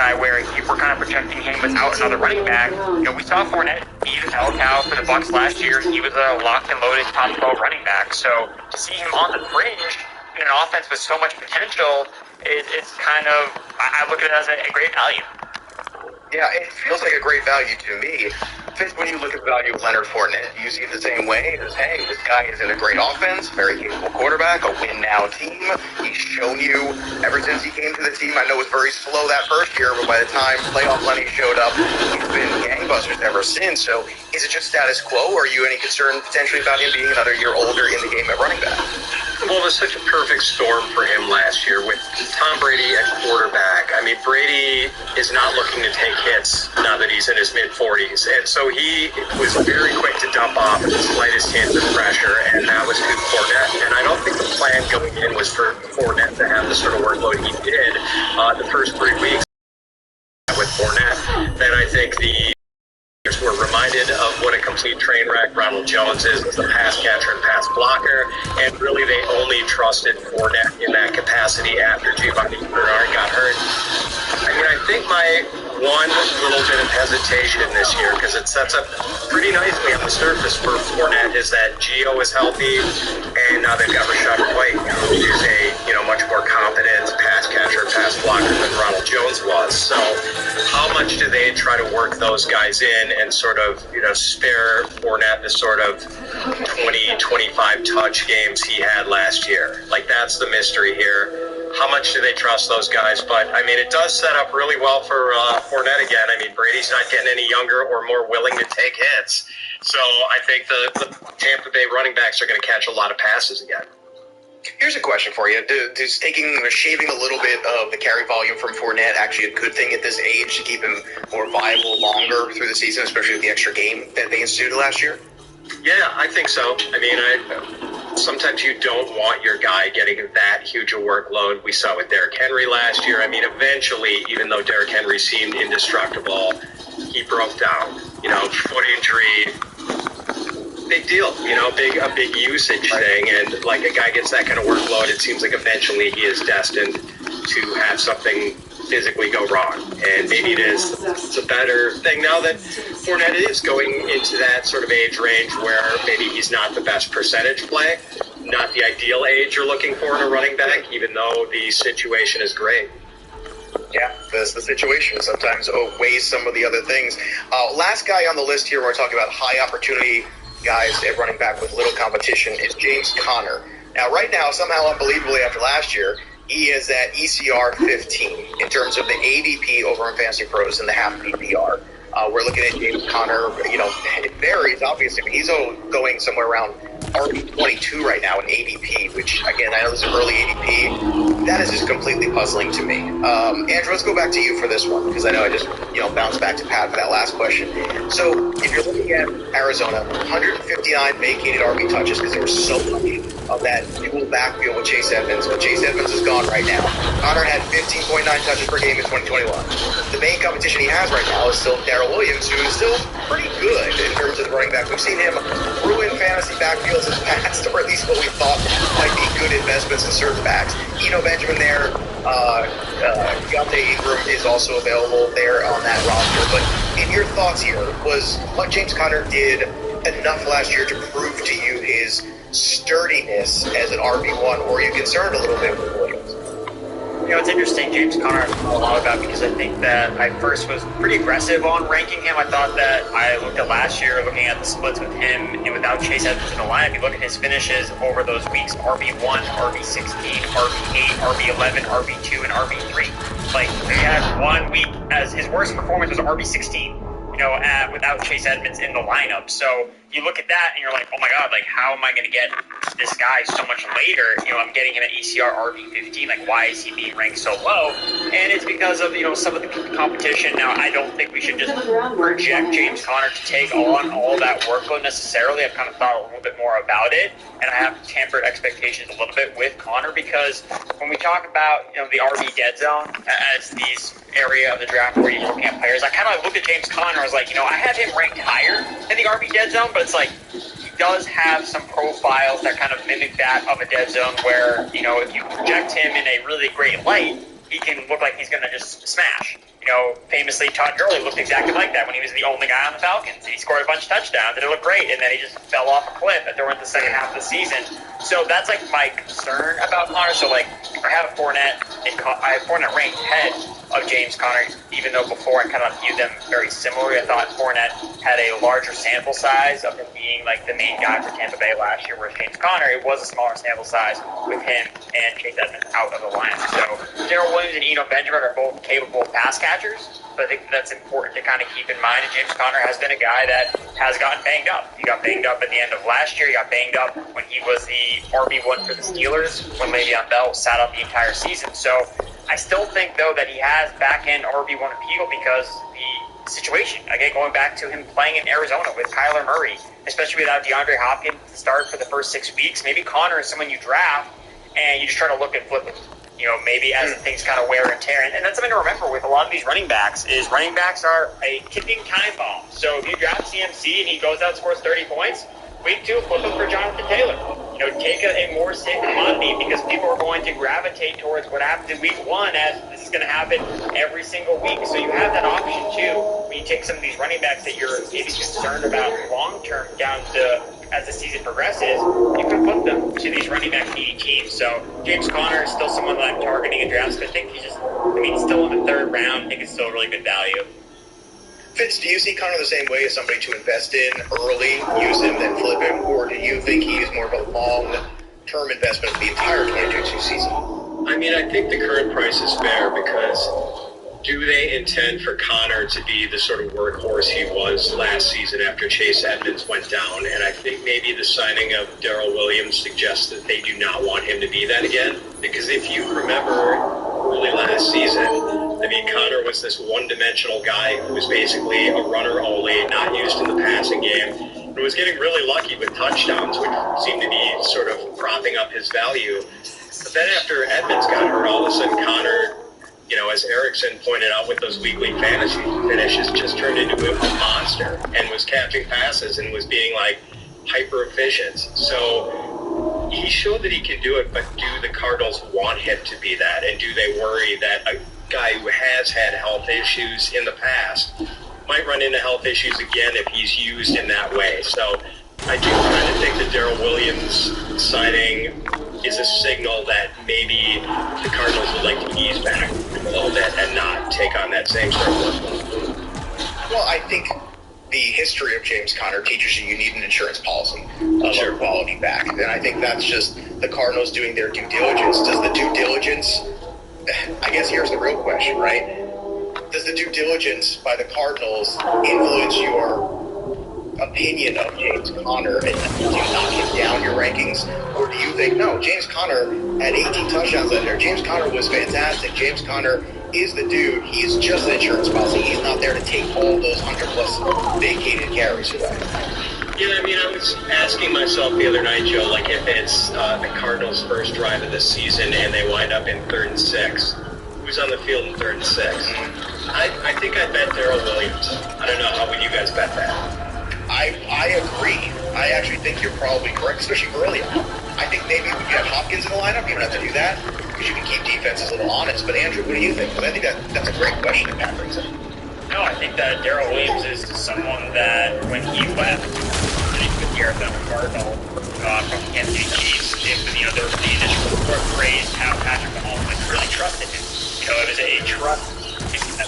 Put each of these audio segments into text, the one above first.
guy where we're kind of projecting him without another running back. We saw Fournette be the bell cow for the Bucs last year. He was a locked and loaded top 12 running back. So to see him on the fringe in an offense with so much potential, it's kind of, I look at it as a great value. Yeah, it feels like a great value to me. Fitz, when you look at the value of Leonard Fournette, do you see it the same way as, hey, this guy is in a great offense, very capable quarterback, a win-now team. He's shown you ever since he came to the team. I know it was very slow that first year, but by the time playoff Lenny showed up, he's been gangbusters ever since. So is it just status quo, or are you any concerned potentially about him being another year older in the game at running back? Well, it was such a perfect storm for him last year with Tom Brady at quarterback. I mean, Brady is not looking to take hits now that he's in his mid-40s. And so he was very quick to dump off at the slightest hint of pressure, and that was to Fournette. And I don't think the plan going in was for Fournette to have the sort of workload he did the first 3 weeks with Fournette. Then I think the were reminded of what a complete train wreck Ronald Jones is as a pass catcher and pass blocker, and really they only trusted Fournette in that capacity after Giovanni Bernard got hurt. I mean, I think my one little bit of hesitation this year, because it sets up pretty nicely on the surface for Fournette, is that Gio is healthy, and now they've got Rachaad White, who is a much more competent pass catcher, pass blocker than Ronald Jones was. So how much do they try to work those guys in and sort of, spare Fournette the sort of 20, 25 touch games he had last year? Like, that's the mystery here. How much do they trust those guys? But, I mean, it does set up really well for Fournette again. I mean, Brady's not getting any younger or more willing to take hits. So I think the Tampa Bay running backs are going to catch a lot of passes again. Here's a question for you. Does shaving a little bit of the carry volume from Fournette actually a good thing at this age to keep him more viable longer through the season, especially with the extra game that they instituted last year? Yeah, I think so. I mean, sometimes you don't want your guy getting that huge a workload. We saw with Derrick Henry last year. I mean, eventually, even though Derrick Henry seemed indestructible, he broke down. Foot injury, big deal. A big usage thing. And like a guy gets that kind of workload, it seems like eventually he is destined to have something physically go wrong. And maybe it's a better thing now that Fournette is going into that sort of age range where maybe he's not the best percentage play, not the ideal age you're looking for in a running back, even though the situation is great. Yeah, the situation sometimes outweighs some of the other things. Last guy on the list here, we're talking about high opportunity guys at running back with little competition, is James Conner. Now, right now, somehow unbelievably after last year, he is at ECR 15 in terms of the ADP over on Fantasy Pros and the half PPR. We're looking at James Conner, it varies, obviously, but he's going somewhere around RB22 right now in ADP, which, again, I know this is early ADP. That is just completely puzzling to me. Andrew, let's go back to you for this one, because I know I just, bounced back to Pat for that last question. So if you're looking at Arizona, 159 vacated RB touches because there was so much of that dual backfield with Chase Edmonds, but Chase Edmonds is gone right now. Conner had 15.9 touches per game in 2021. The main competition he has right now is still Darrell Williams, who is still pretty good in terms of the running back. We've seen him ruin fantasy backfields in the past, or at least what we thought might be good investments in certain backs. Eno Benjamin there, Deontay Ingram is also available there on that roster. But in your thoughts here, was what James Conner did enough last year to prove to you his sturdiness as an RB1, or are you concerned a little bit with Williams? It's interesting. James Conner I've thought a lot about, because I think that I first was pretty aggressive on ranking him. I thought that I looked at last year, looking at the splits with him and without Chase Edmonds in the lineup. You look at his finishes over those weeks: RB1, RB16, RB8, RB11, RB2, and RB3. Like, he had 1 week as his worst performance was RB16. Without Chase Edmonds in the lineup. So you look at that and you're like, oh my God, like, how am I going to get this guy so much later? I'm getting him at ECR RB15. Like, why is he being ranked so low? And it's because of, some of the competition. Now, I don't think we should just project James Conner to take on all that workload necessarily. I've kind of thought a little bit more about it, and I have tempered expectations a little bit with Conner, because when we talk about, the RB dead zone as these area of the draft where you're looking at players, I kind of looked at James Conner. I was like, I have him ranked higher in the RB dead zone, but it's like he does have some profiles that kind of mimic that of a dead zone where, if you project him in a really great light, he can look like he's going to just smash. famously Todd Gurley looked exactly like that when he was the only guy on the Falcons. He scored a bunch of touchdowns and it looked great, and then he just fell off a cliff during the second half of the season. So that's like my concern about Conner. So like I have Fournette ranked ahead of James Conner, even though before I kind of viewed them very similarly. I thought Fournette had a larger sample size of him being like the main guy for Tampa Bay last year, whereas James Conner, it was a smaller sample size with him and Chase Edmonds out of the lineup. So Darrell Williams and Eno Benjamin are both capable pass catchers, but I think that's important to kind of keep in mind. And James Conner has been a guy that has gotten banged up. He got banged up at the end of last year. He got banged up when he was the RB1 for the Steelers, when Le'Veon Bell sat out the entire season. So I still think, though, that he has back-end RB1 appeal because the situation, again, going back to him playing in Arizona with Kyler Murray, especially without DeAndre Hopkins to start for the first 6 weeks. Maybe Conner is someone you draft and you just try to look at flipping, maybe as things kind of wear and tear. And that's something to remember with a lot of these running backs is running backs are a ticking time bomb. So if you draft CMC and he goes out and scores 30 points, week 2, flip him for Jonathan Taylor. Take a more safe commodity because people are going to gravitate towards what happened in week 1 as this is going to happen every single week. So you have that option too when you take some of these running backs that you're maybe concerned about long term down to as the season progresses, you can put them to these running back needy teams. So James Conner is still someone that I'm targeting in drafts, but I think he's still in the 3rd round. I think it's still really good value. Fitz, do you see Conner the same way as somebody to invest in early, use him, then flip him, or do you think he is more of a long-term investment for the entire 2022 season? I mean, I think the current price is fair because do they intend for Conner to be the sort of workhorse he was last season after Chase Edmonds went down? And I think maybe the signing of Darrell Williams suggests that they do not want him to be that again. Because if you remember early last season, I mean, Conner was this one-dimensional guy who was basically a runner only, not used in the passing game, and was getting really lucky with touchdowns, which seemed to be sort of propping up his value. But then after Edmonds got hurt, all of a sudden Conner, as Erickson pointed out with those weekly fantasy finishes, just turned into a monster and was catching passes and was being like hyper efficient. So he showed that he can do it, but do the Cardinals want him to be that? And do they worry that a guy who has had health issues in the past might run into health issues again if he's used in that way? So I do kind of think that Darrell Williams signing is a signal that maybe the Cardinals would like to ease back a little bit and not take on that same sort of workload. Well, I think the history of James Conner teaches you need an insurance policy of a quality back. And I think that's just the Cardinals doing their due diligence. Does the due diligence, I guess here's the real question, right? Does the due diligence by the Cardinals influence your opinion of James Conner and do you knock him down your rankings? Or do you think, no, James Conner had 18 touchdowns that year. James Conner was fantastic. James Conner is the dude. He's just an insurance policy. He's not there to take all those 100+ vacated carries away. Yeah, I mean, I was asking myself the other night, Joe, like if it's the Cardinals' first drive of the season and they wind up in 3rd and 6, who's on the field in 3rd and 6? I think I'd bet Darrell Williams. I don't know. How would you guys bet that? I agree. I actually think you're probably correct, especially early on. I think maybe if you have Hopkins in the lineup, you don't have to do that because you can keep defenses a little honest. But Andrew, what do you think? Because I think that's a great question that Pat brings up. No, I think that Darrell Williams is someone that when he left the Arizona Cardinal from the Kansas City Chiefs, the initial report praised how Patrick Mahomes really trusted him. It was a trust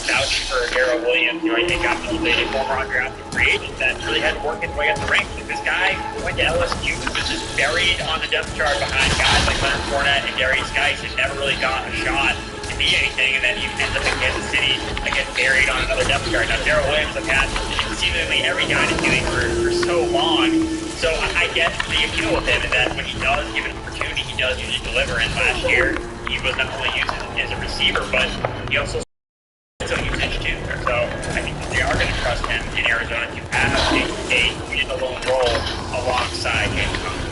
vouch for Darrell Williams. I think got a former undrafted free agent that really had to work his way up the ranks. This guy went to LSU, was just buried on the depth chart behind guys like Leonard Fournette and Darius Geis, and never really got a shot to be anything. And then he ends up in Kansas City and gets buried on another depth chart. Now Darrell Williams have had seemingly every guy is doing for so long. So I get the appeal with him, and that when he does give an opportunity, he does usually deliver. And last year, he was not only used as a receiver, but he also usage too. So I think that they are going to trust him in Arizona to have a alone role alongside James Conner.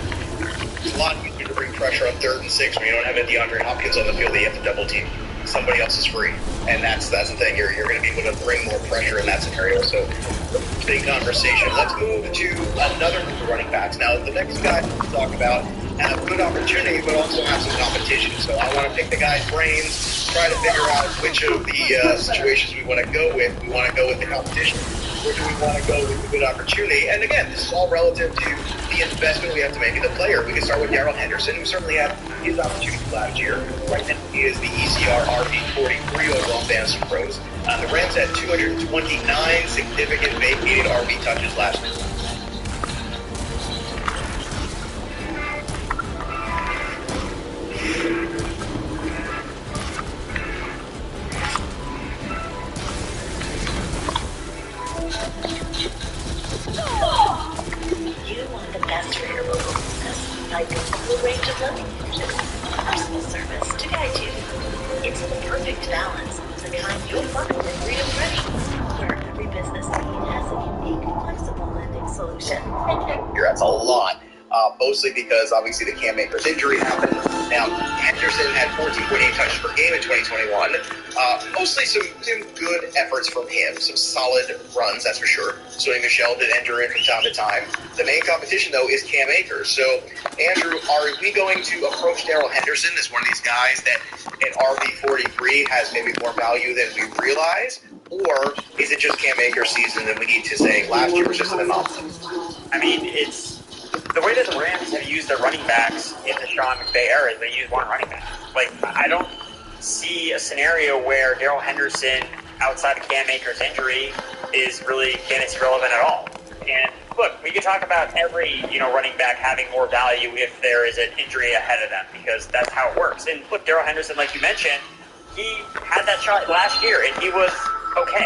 It's a lot easier to bring pressure on 3rd and 6 when you don't have a DeAndre Hopkins on the field that you have to double team. Somebody else is free, and that's the thing. You're going to be able to bring more pressure in that scenario. So big conversation. Let's move to another group of running backs. Now the next guy to talk about have good opportunity, but also have some competition. So I want to pick the guys' brains, try to figure out which of the situations we want to go with. We want to go with the competition, or do we want to go with the good opportunity? And again, this is all relative to the investment we have to make in the player. We can start with Darrell Henderson, who certainly had his opportunity last year. Right now, he is the ECR RB43 overall fantasy pros. The Rams had 229 significant vacated RB touches last year. Like a full range of living conditions, personal service to guide you. It's the perfect balance, the kind you'll find in Freedom Ready, where every business need has a unique, flexible lending solution. That's a lot. Mostly because obviously the Cam Akers injury happened. Now, Henderson had 14.8 touches per game in 2021. Mostly some good efforts from him, some solid runs, that's for sure. Sony Michel did enter in from time to time. The main competition, though, is Cam Akers. So, Andrew, are we going to approach Darrell Henderson as one of these guys that at RB43 has maybe more value than we realize? Or is it just Cam Akers' season and we need to say last year was just an anomaly? I mean, it's the way that the Rams have used their running backs in the Sean McVay era is they use one running back. Like, I don't see a scenario where Darrell Henderson, outside of Cam Akers' injury, is really fantasy relevant at all. And look, we can talk about every running back having more value if there is an injury ahead of them, because that's how it works. And look, Darrell Henderson, like you mentioned, he had that shot last year, and he was okay.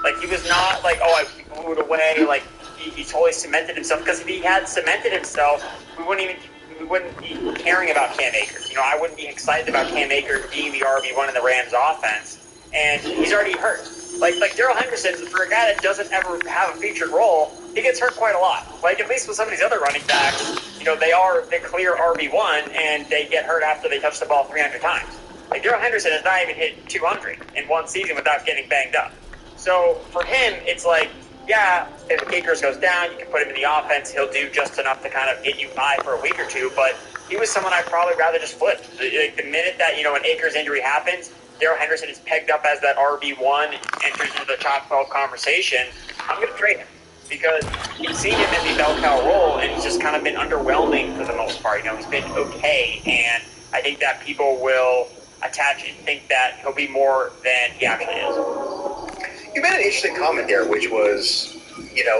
Like, he was not like, I blew it away. Like, he totally cemented himself, because if he had cemented himself, we wouldn't be caring about Cam Akers. I wouldn't be excited about Cam Akers being the RB1 in the Rams offense, and he's already hurt. Like Darrell Henderson, for a guy that doesn't ever have a featured role, he gets hurt quite a lot. Like, at least with some of these other running backs, they are the clear RB1, and they get hurt after they touch the ball 300 times. Like, Darrell Henderson has not even hit 200 in one season without getting banged up. So for him, it's like, yeah, if Akers goes down, you can put him in the offense. He'll do just enough to kind of get you by for a week or two. But he was someone I'd probably rather just flip. The minute that, an Akers injury happens, Darrell Henderson is pegged up as that RB1, enters into the top 12 conversation, I'm going to trade him. Because you've seen him in the bell cow role, and he's just kind of been underwhelming for the most part. He's been okay, and I think that people will attach and think that he'll be more than he actually is. You made an interesting comment there, which was,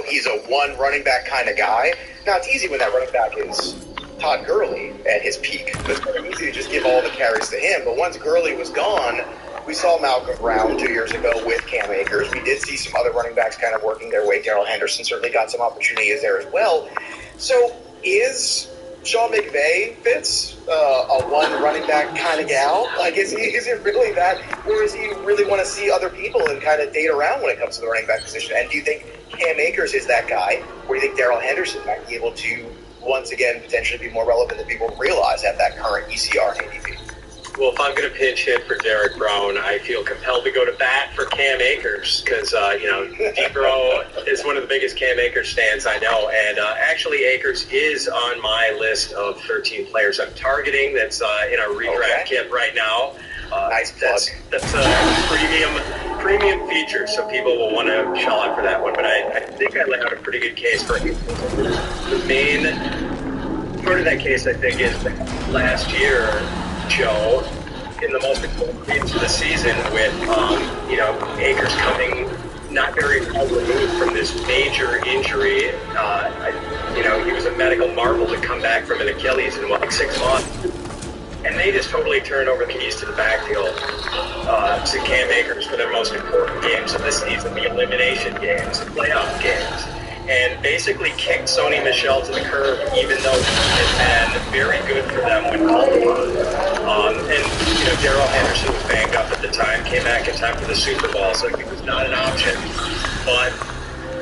he's a one running back kind of guy. Now, it's easy when that running back is Todd Gurley at his peak. It's very easy to just give all the carries to him. But once Gurley was gone, we saw Malcolm Brown 2 years ago with Cam Akers. We did see some other running backs kind of working their way. Darrell Henderson certainly got some opportunities there as well. So is Sean McVay fits a one running back kind of gal? Like, is it really that, or does he really want to see other people and kind of date around when it comes to the running back position? And do you think Cam Akers is that guy, or do you think Darrell Henderson might be able to once again potentially be more relevant than people realize at that current ECR and ADP? Well, if I'm going to pinch hit for Derek Brown, I feel compelled to go to bat for Cam Akers because, D-Bro is one of the biggest Cam Akers stands I know. And actually, Akers is on my list of 13 players I'm targeting that's in our redraft kit right now. Nice plug. That's a premium feature, so people will want to shell out for that one. But I think I laid out a pretty good case for him. The main part of that case, I think, is that last year, Joe, in the most important games of the season with, Akers coming not very far removed from this major injury. He was a medical marvel to come back from an Achilles in 6 months. And they just totally turned over the keys to the backfield to Cam Akers for their most important games of the season, the elimination games, the playoff games. And basically kicked Sony Michel to the curb, even though he had been very good for them when called upon. Darrell Henderson was banged up at the time, came back in time for the Super Bowl, so he was not an option. But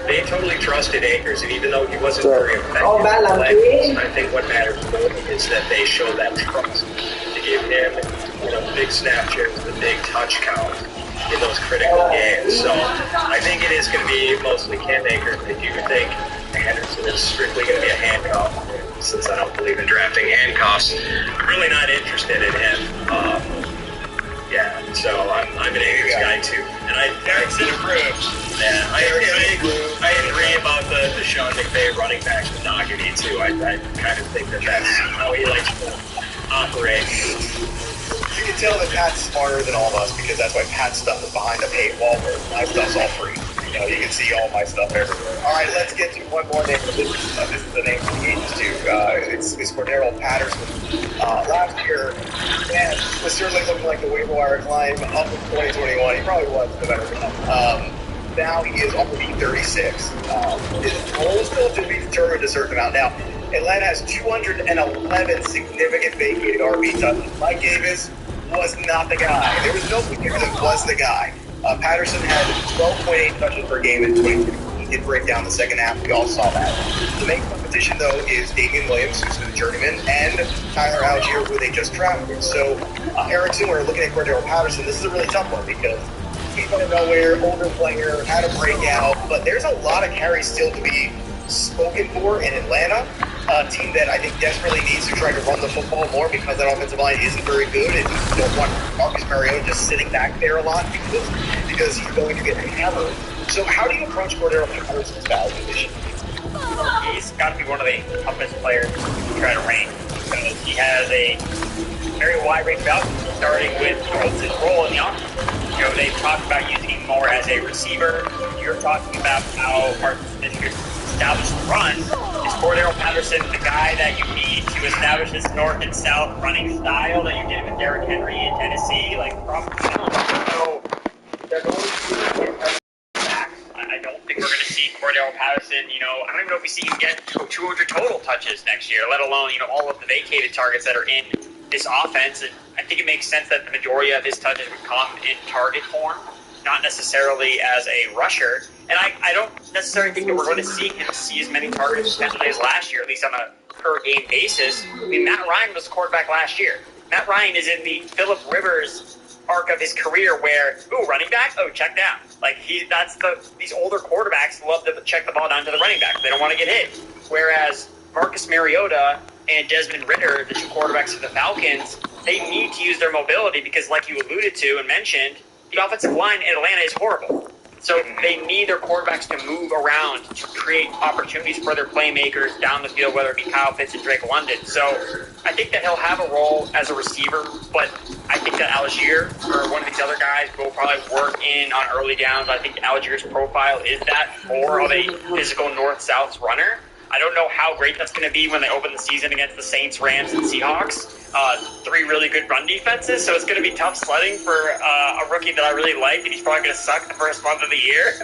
they totally trusted Akers, and even though he wasn't very effective, I think what matters more is that they show that trust to give him, the big snap shares, the big touch count. in those critical games. So I think it is going to be mostly Cam Akers. I do think Henderson is strictly going to be a handcuff. Since I don't believe in drafting handcuffs, I'm really not interested in him. So I'm an Akers guy too. And Erickson approved. Yeah, I agree about the Sean McVay running back monogamy too. I kind of think that's how he likes to operate. You can tell that Pat's smarter than all of us because that's why Pat's stuff is behind a paywall where my stuff's all free. You know, you can see all my stuff everywhere. All right, let's get to one more name. This is the name for the ages too. It's Cordarrelle Patterson. Last year, man, was certainly looking like the waiver wire climb up in 2021. He probably was the better one. Now he is already 36. His role is still to be determined a certain amount. Now, Atlanta has 211 significant vacated RB touches. Mike Davis was not the guy. There was no particular that was the guy. Patterson had 12.8 touches per game in 2020. He did break down the second half. We all saw that. The main competition, though, is Damian Williams, who's the journeyman, and Tyler Algier, who they just drafted. So, Erickson, we're looking at Cordarrelle Patterson. This is a really tough one because he's out of nowhere, older player, had a breakout, but there's a lot of carries still to be spoken for in Atlanta. A team that I think desperately needs to try to run the football more because that offensive line isn't very good, and you don't want Marcus Mariota just sitting back there a lot because he's going to get hammered. So how do you approach Cordarrelle Patterson's value this year? He's got to be one of the toughest players to try to rank because he has a very wide range of outcomes, starting with his role in the offense. You know, they've talked about using him more as a receiver. You're talking about how Marcus Smith establish the run. Is Cordarrelle Patterson the guy that you need to establish this north and south running style that you did with Derrick Henry in Tennessee? Like, probably so. They're going to back. I don't think we're going to see Cordarrelle Patterson. You know, I don't even know if we see him get 200 total touches next year, let alone all of the vacated targets that are in this offense. And I think it makes sense that the majority of his touches would come in target form, not necessarily as a rusher. And I don't necessarily think that we're going to see him see as many targets potentially as last year, at least on a per-game basis. I mean, Matt Ryan was the quarterback last year. Matt Ryan is in the Phillip Rivers arc of his career where, running back? Oh, check down. Like, these older quarterbacks love to check the ball down to the running back. They don't want to get hit. Whereas Marcus Mariota and Desmond Ridder, the two quarterbacks for the Falcons, they need to use their mobility because, like you alluded to and mentioned, the offensive line in Atlanta is horrible. So they need their quarterbacks to move around to create opportunities for their playmakers down the field, whether it be Kyle Pitts and Drake London. So I think that he'll have a role as a receiver, but I think that Algier or one of these other guys will probably work in on early downs. I think Algier's profile is that more of a physical north-south runner. I don't know how great that's going to be when they open the season against the Saints, Rams, and Seahawks. Three really good run defenses, so it's going to be tough sledding for a rookie that I really like, and he's probably going to suck the first month of the year.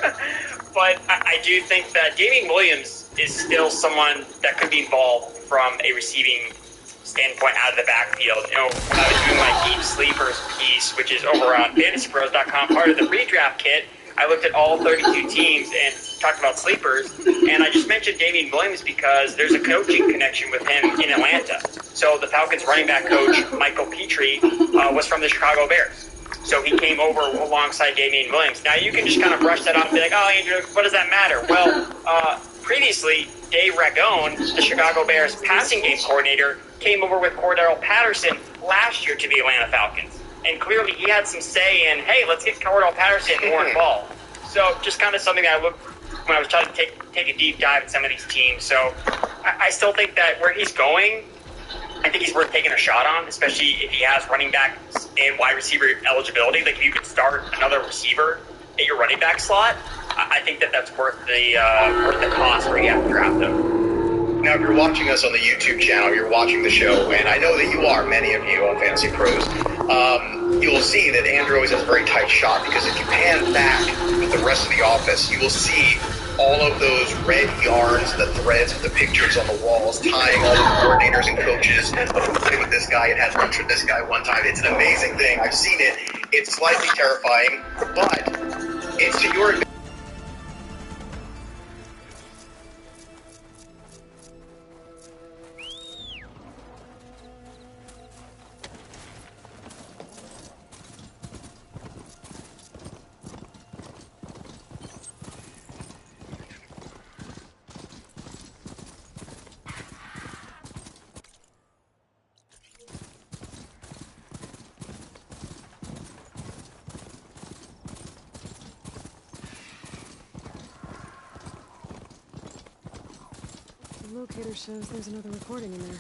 But I do think that Damian Williams is still someone that could be involved from a receiving standpoint out of the backfield. You know, when I was doing my Deep Sleepers piece, which is over on FantasyPros.com, part of the redraft kit, I looked at all 32 teams and talked about sleepers, and I just mentioned Damian Williams because there's a coaching connection with him in Atlanta. So the Falcons running back coach, Michael Petrie, was from the Chicago Bears. So he came over alongside Damian Williams. Now you can just kind of brush that off and be like, oh, Andrew, what does that matter? Well, previously, Dave Ragone, the Chicago Bears passing game coordinator, came over with Cordarrelle Patterson last year to the Atlanta Falcons. And clearly he had some say in, hey, let's get Cordarrelle Patterson more involved. So just kind of something that I looked when I was trying to take a deep dive at some of these teams. So I still think that where he's going, I think he's worth taking a shot on, especially if he has running back and wide receiver eligibility. Like if you could start another receiver at your running back slot, I think that that's worth the cost where you have to draft him. Now, if you're watching us on the YouTube channel, you're watching the show, and I know that you are, many of you on Fantasy Pros, you'll see that Andrew always has a very tight shot because if you pan back with the rest of the office, you will see all of those red yarns, the threads with the pictures on the walls, tying all the coordinators and coaches. Playing with this guy, it has run for this guy one time. It's an amazing thing. I've seen it. It's slightly terrifying, but it's to your advantage. The locator shows there's another recording in there.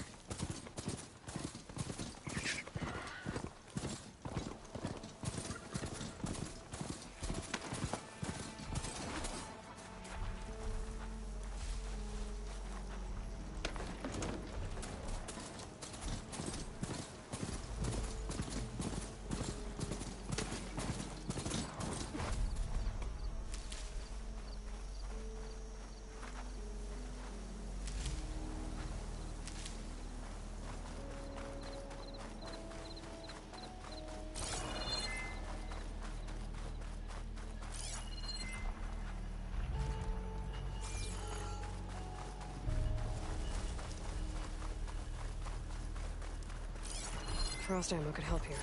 Frost ammo could help here.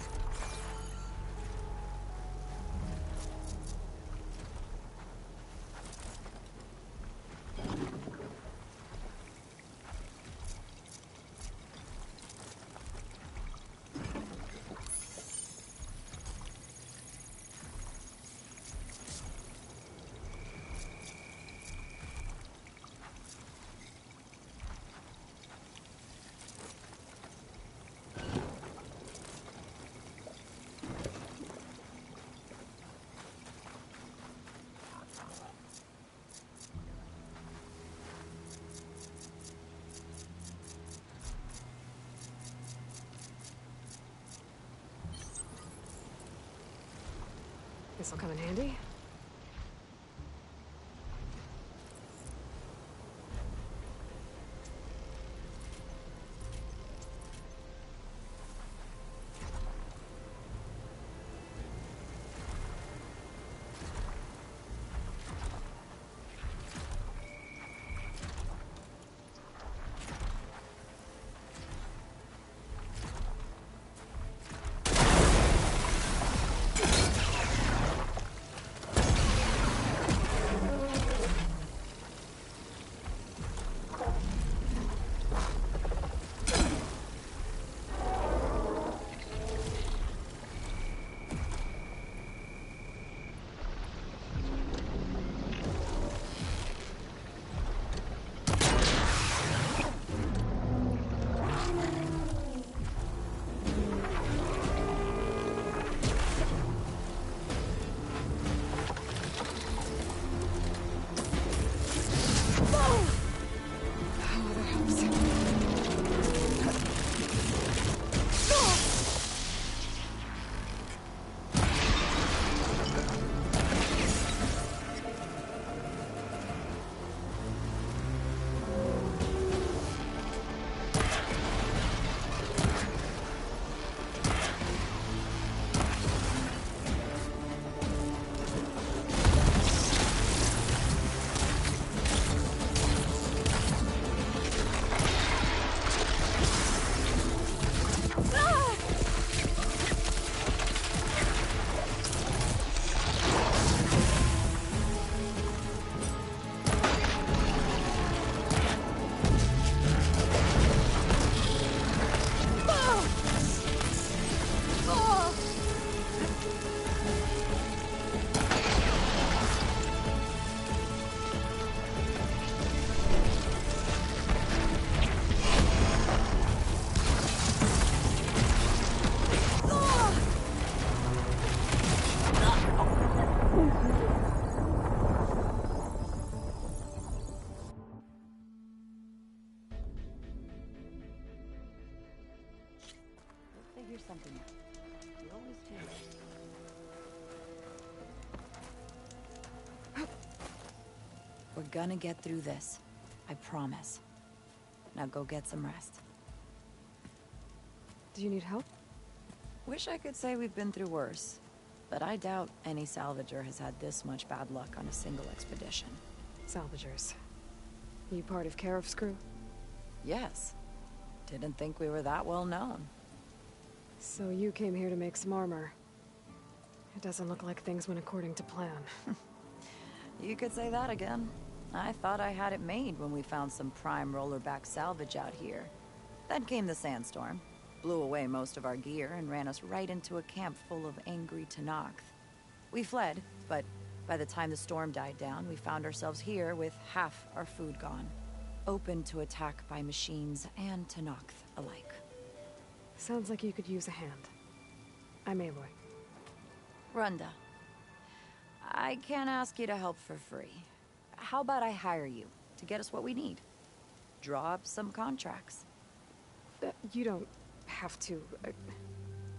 This'll come in handy. Figure something out. We always do. We're gonna get through this. I promise. Now go get some rest. Do you need help? Wish I could say we've been through worse, but I doubt any salvager has had this much bad luck on a single expedition. Salvagers. You part of Karif's crew? Yes. Didn't think we were that well known. So you came here to make some armor. It doesn't look like things went according to plan. You could say that again. I thought I had it made when we found some prime rollerback salvage out here. Then came the sandstorm, blew away most of our gear, and ran us right into a camp full of angry Tenakth. We fled, but by the time the storm died down, we found ourselves here with half our food gone. open to attack by machines and Tenakth alike. Sounds like you could use a hand. I'm Aloy. Runda. I can't ask you to help for free. How about I hire you to get us what we need? Draw up some contracts. You don't have to...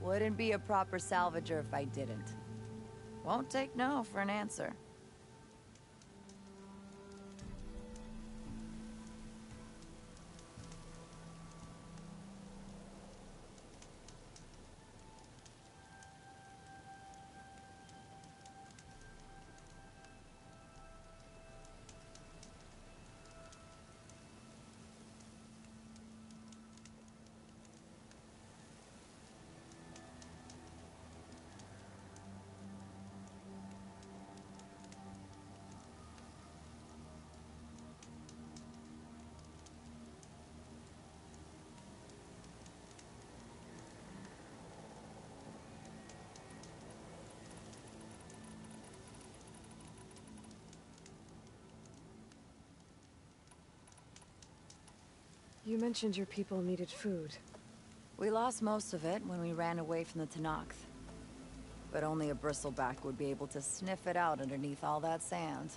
Wouldn't be a proper salvager if I didn't. Won't take no for an answer. You mentioned your people needed food. We lost most of it when we ran away from the Tenakth. But only a bristleback would be able to sniff it out underneath all that sand.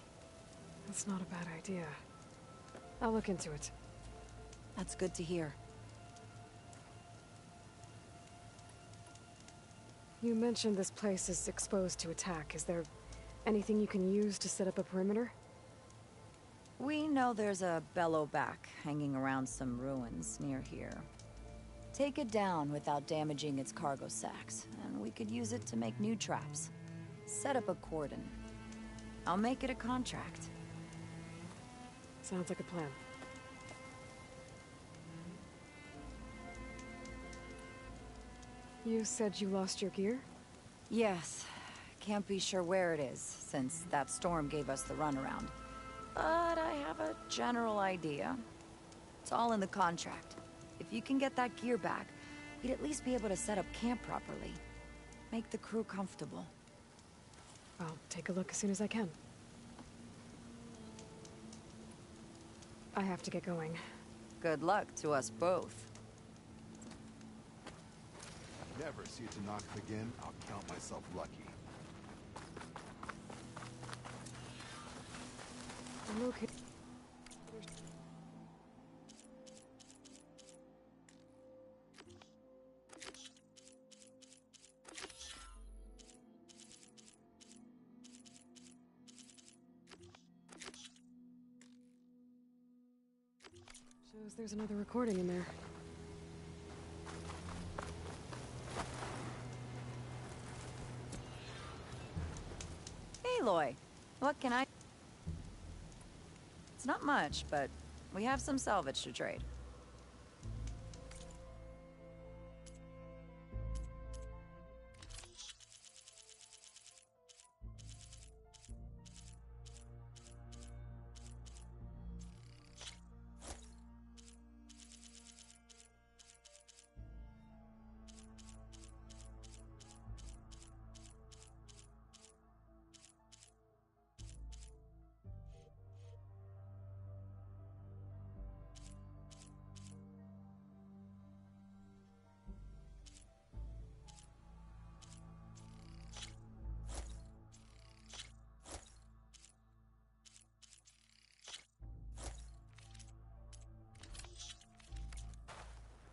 That's not a bad idea. I'll look into it. That's good to hear. You mentioned this place is exposed to attack. Is there anything you can use to set up a perimeter? We know there's a bellowback hanging around some ruins near here. Take it down without damaging its cargo sacks, and we could use it to make new traps. Set up a cordon. I'll make it a contract. Sounds like a plan. You said you lost your gear? Yes. Can't be sure where it is, since that storm gave us the runaround. But I have a general idea. It's all in the contract. If you can get that gear back, we'd at least be able to set up camp properly. Make the crew comfortable. I'll take a look as soon as I can. I have to get going. Good luck to us both. Never see it to knock again, I'll count myself lucky. I'm okay. Shows there's another recording in there. Aloy, what can I... It's not much, but we have some salvage to trade.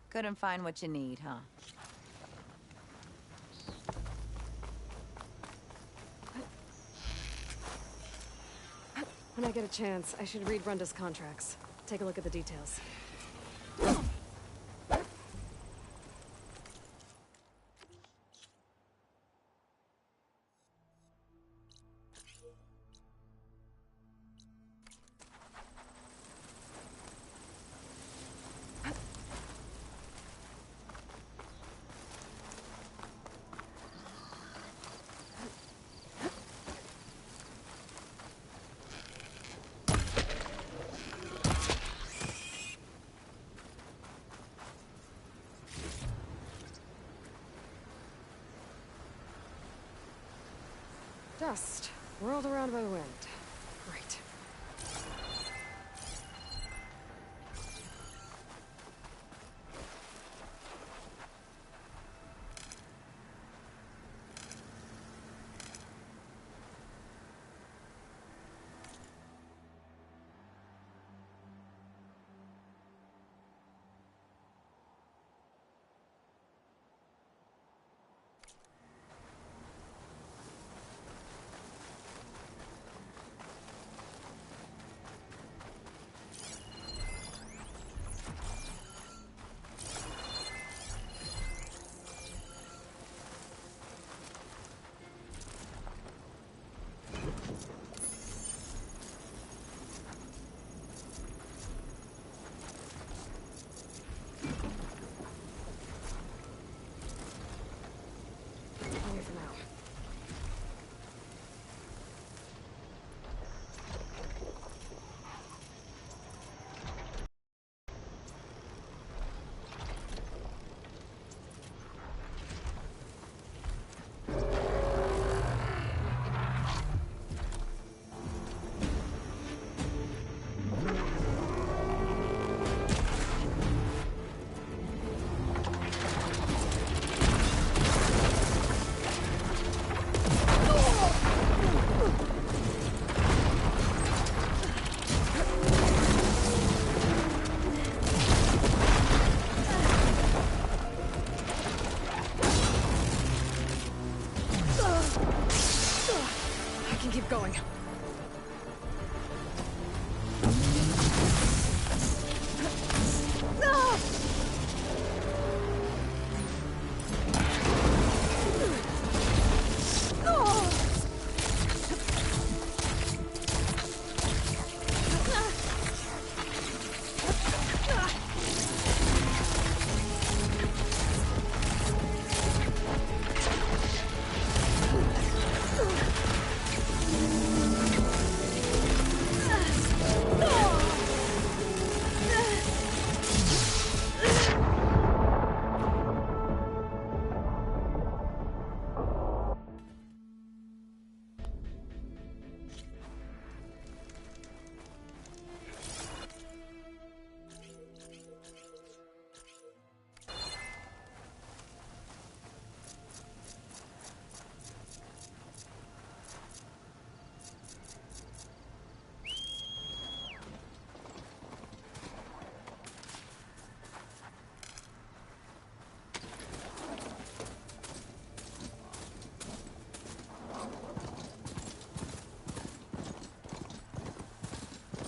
Couldn't find what you need, huh? When I get a chance, I should read Runda's contracts. Take a look at the details. Dust, whirled around by the wind. Great.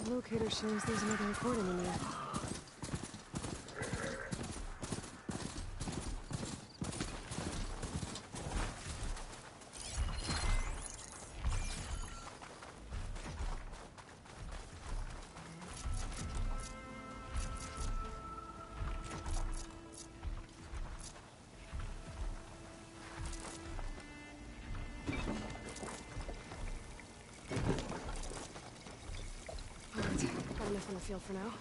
locator shows there's another recording in there. Got enough on the field for now.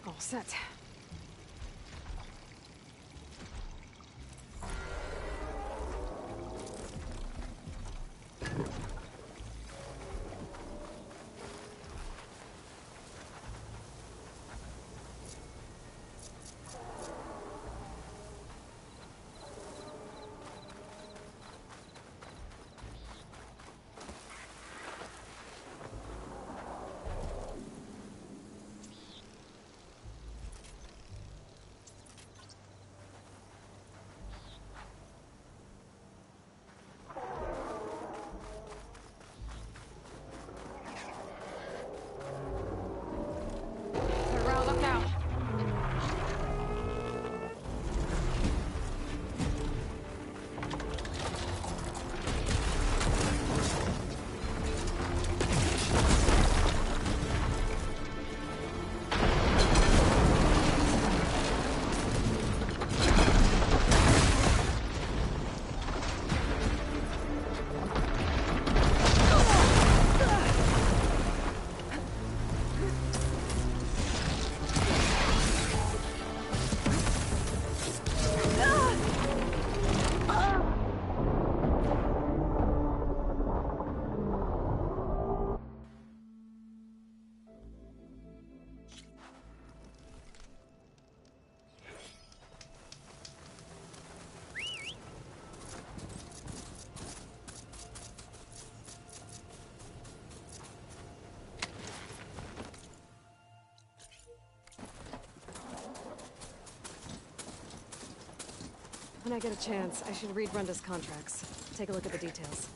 All set. When I get a chance, I should read Brenda's contracts. Take a look at the details.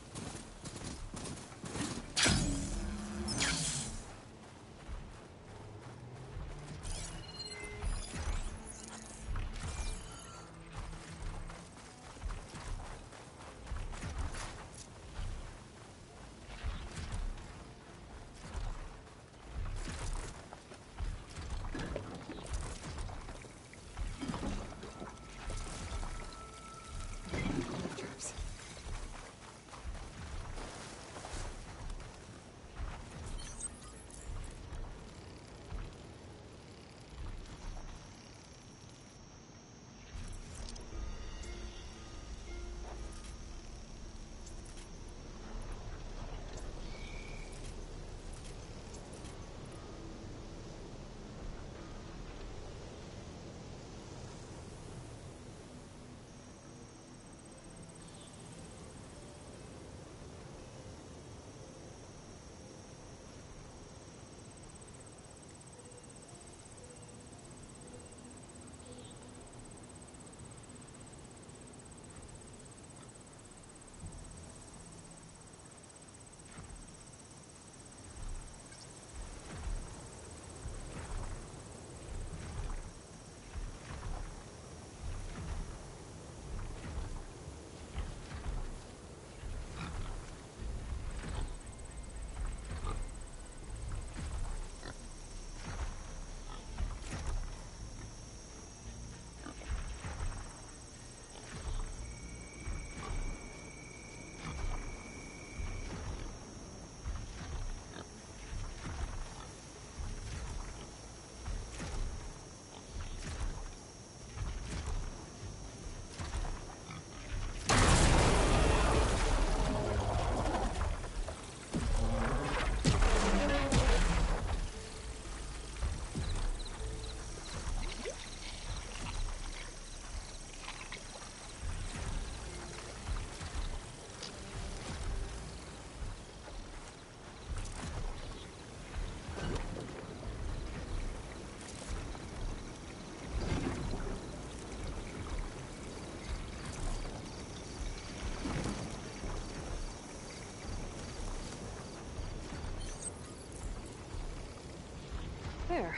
There.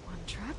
One trap.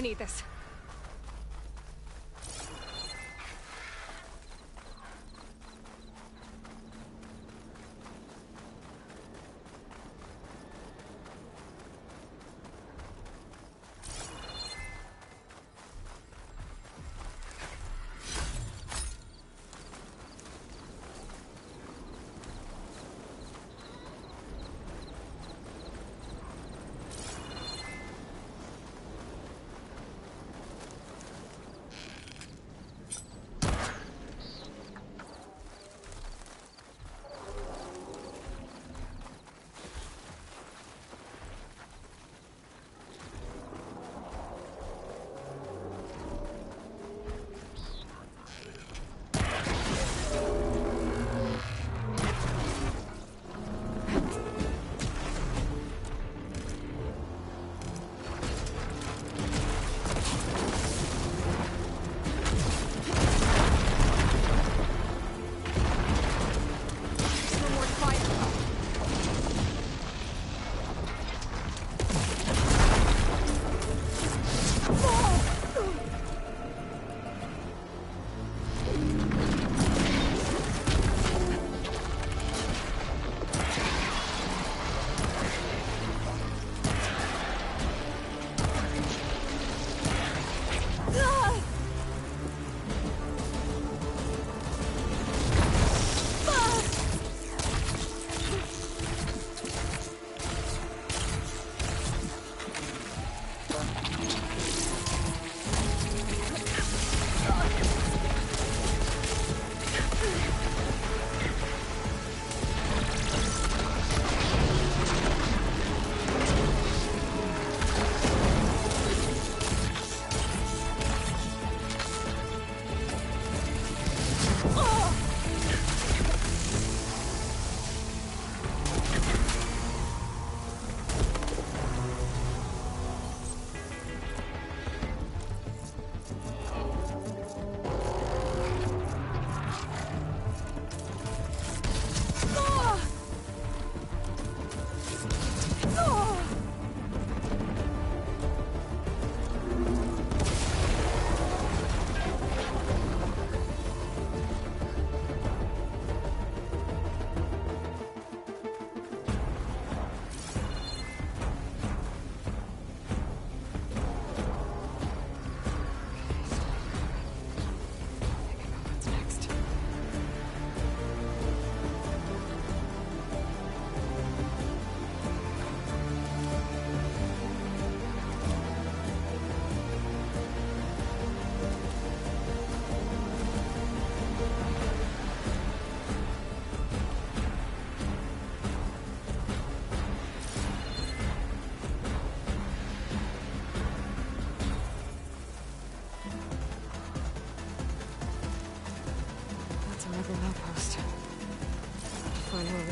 need this.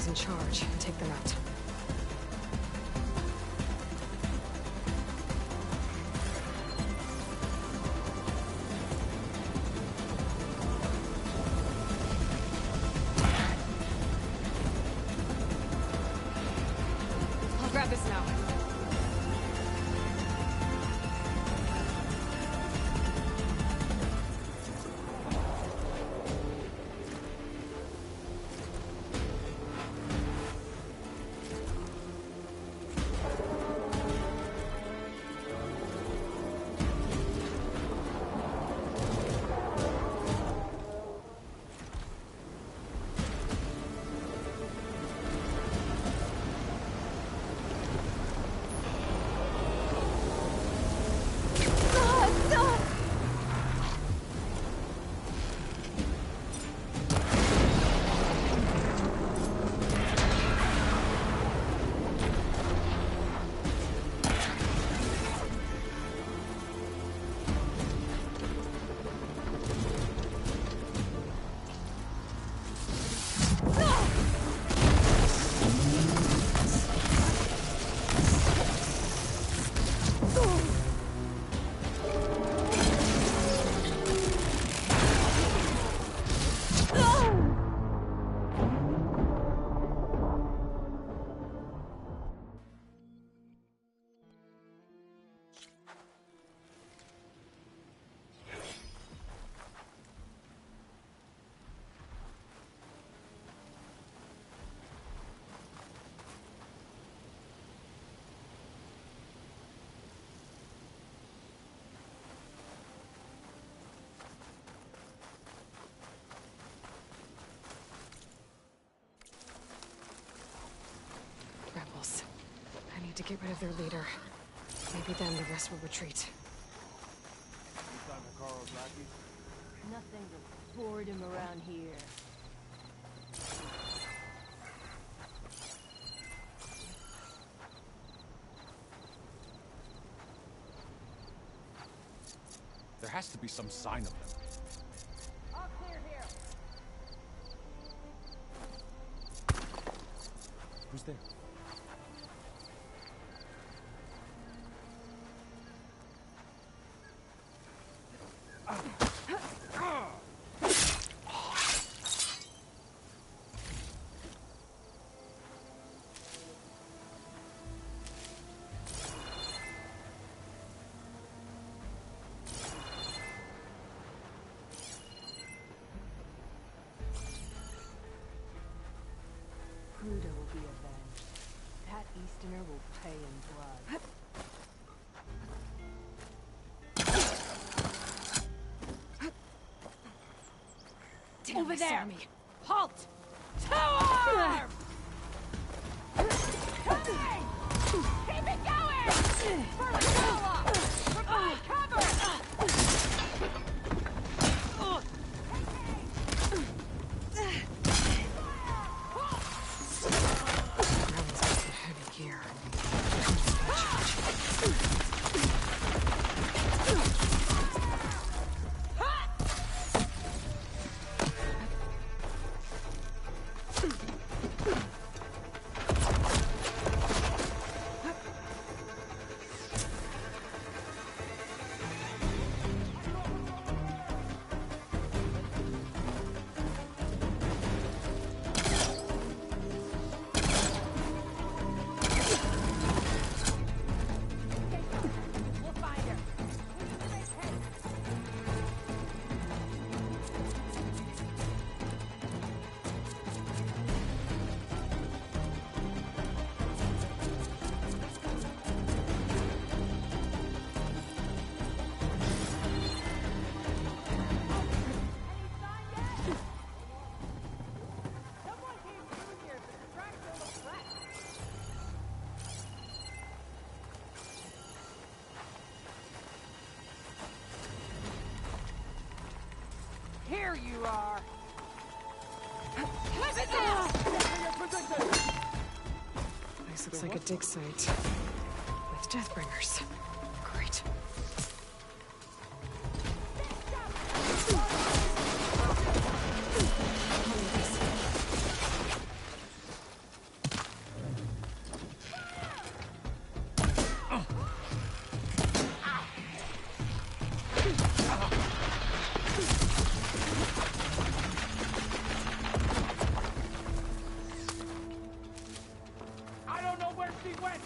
In charge and take them out. I'll grab this now. to get rid of their leader. Maybe then the rest will retreat. Nothing but boredom around here. There has to be some sign of them. All clear here. Who's there? Cruda will be avenged. That Easterner will pay in blood. Damn, Over they saw there! me. Halt! To arm! Coming! Keep it going! Further provide cover! Rounds with the heavy gear. We'll find her. We need to make haste. Someone came through here, but the tracks don't look fresh. Here you are! This looks like a dig site. With Deathbringers. Great. I don't know where she went!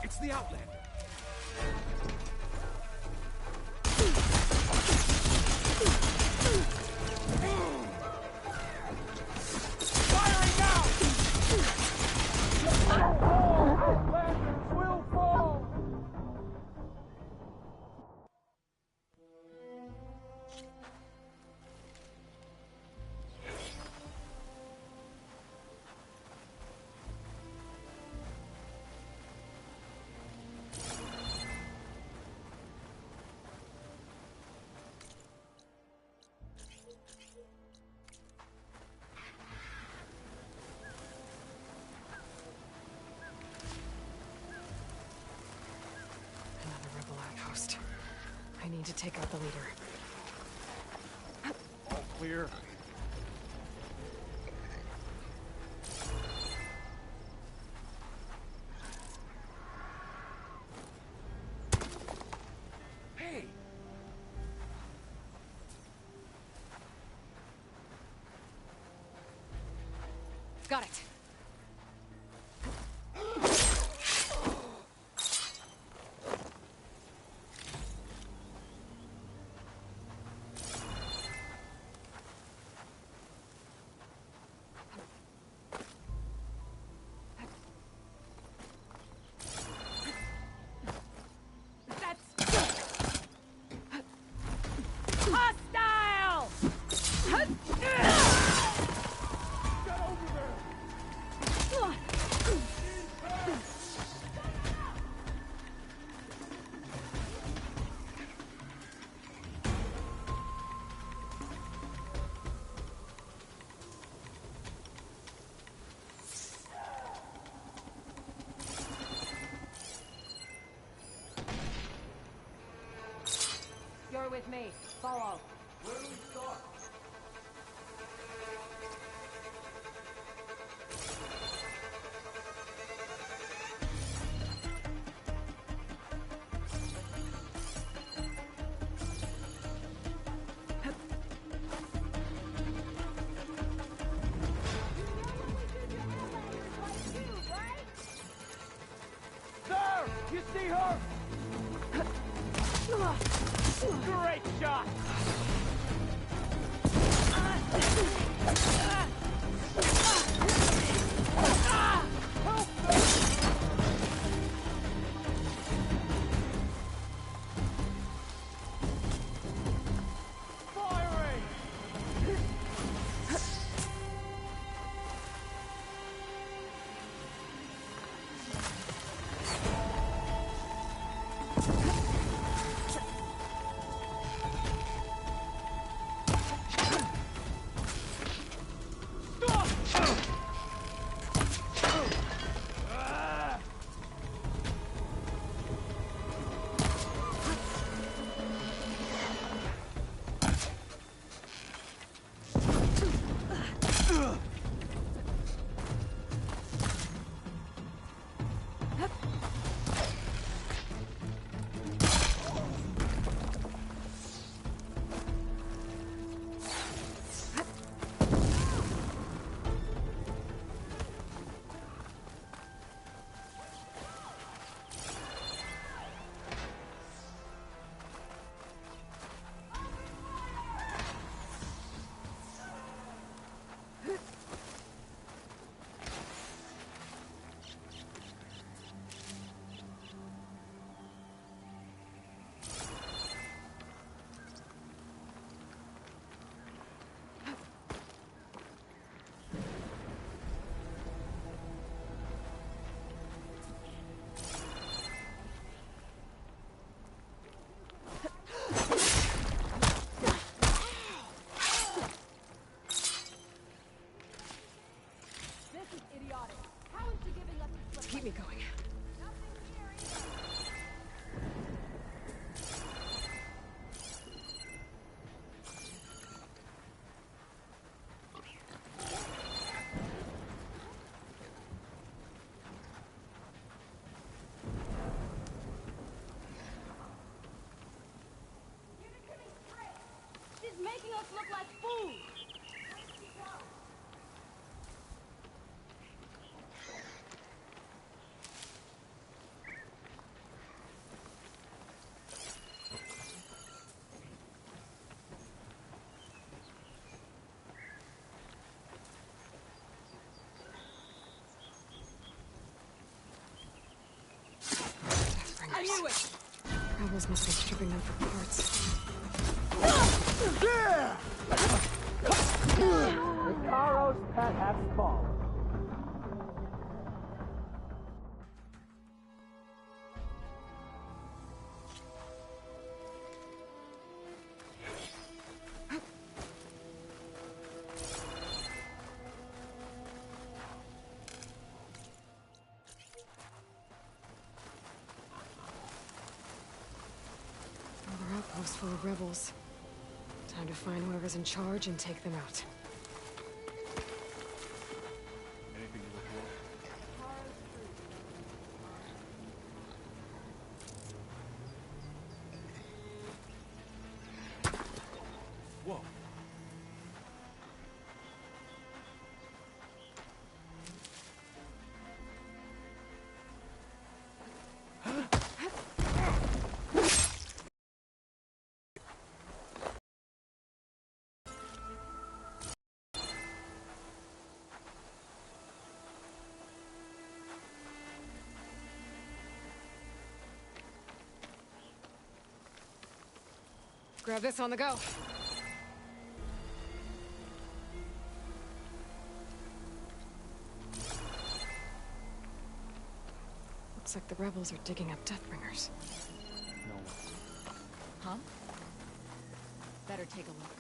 It's the Outlander. Firing now! Outlanders will fall! Another rebel outpost. I need to take out the leader. All clear. Hey! Got it. Hostile! You're with me. Follow. Where do we start? There! You see her? Great shot! Firing! This is idiotic. How is she giving us the slip? Keep me going. Nothing here either. She's making us look like fools! I knew it! Rebels must be stripping them for parts. Ikaros pet has fallen. Another outpost full of rebels. Time to find whoever's in charge and take them out. Anything you look for? Whoa. Grab this on the go. Looks like the rebels are digging up Deathbringers. No one. Huh? Better take a look.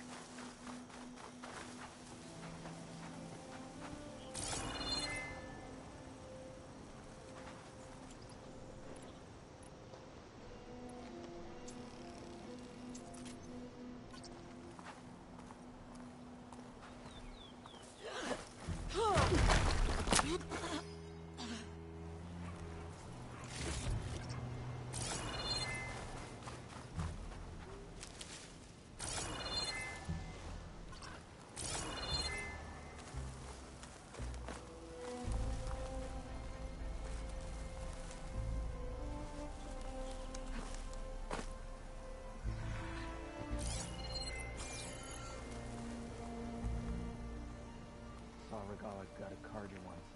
Saw Regala got a Carja once.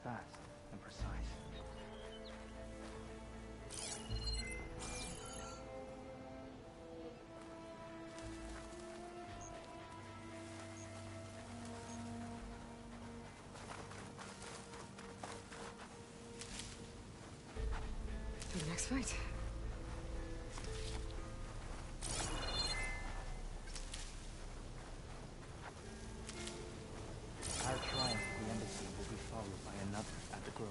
Fast and precise. The next fight. Our triumph at the embassy will be followed by another at the Grove.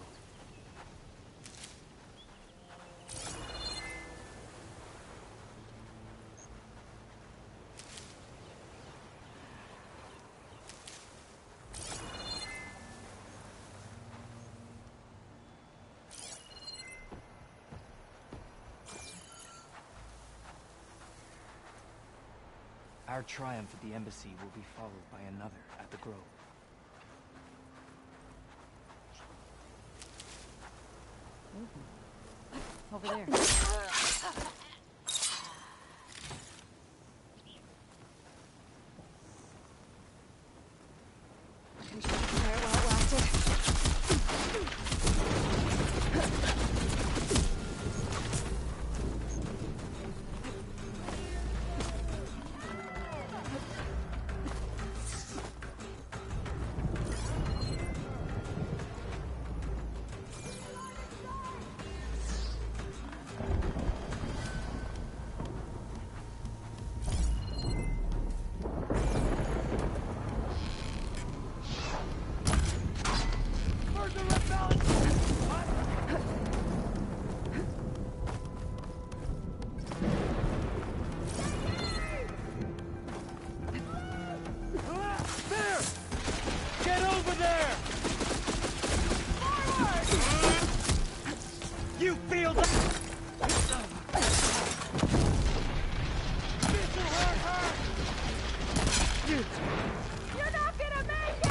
Our triumph at the embassy will be followed by another at the Grove. Over there. Fire well blasted. Get over there! You feel that? This'll hurt her! You're not gonna make it!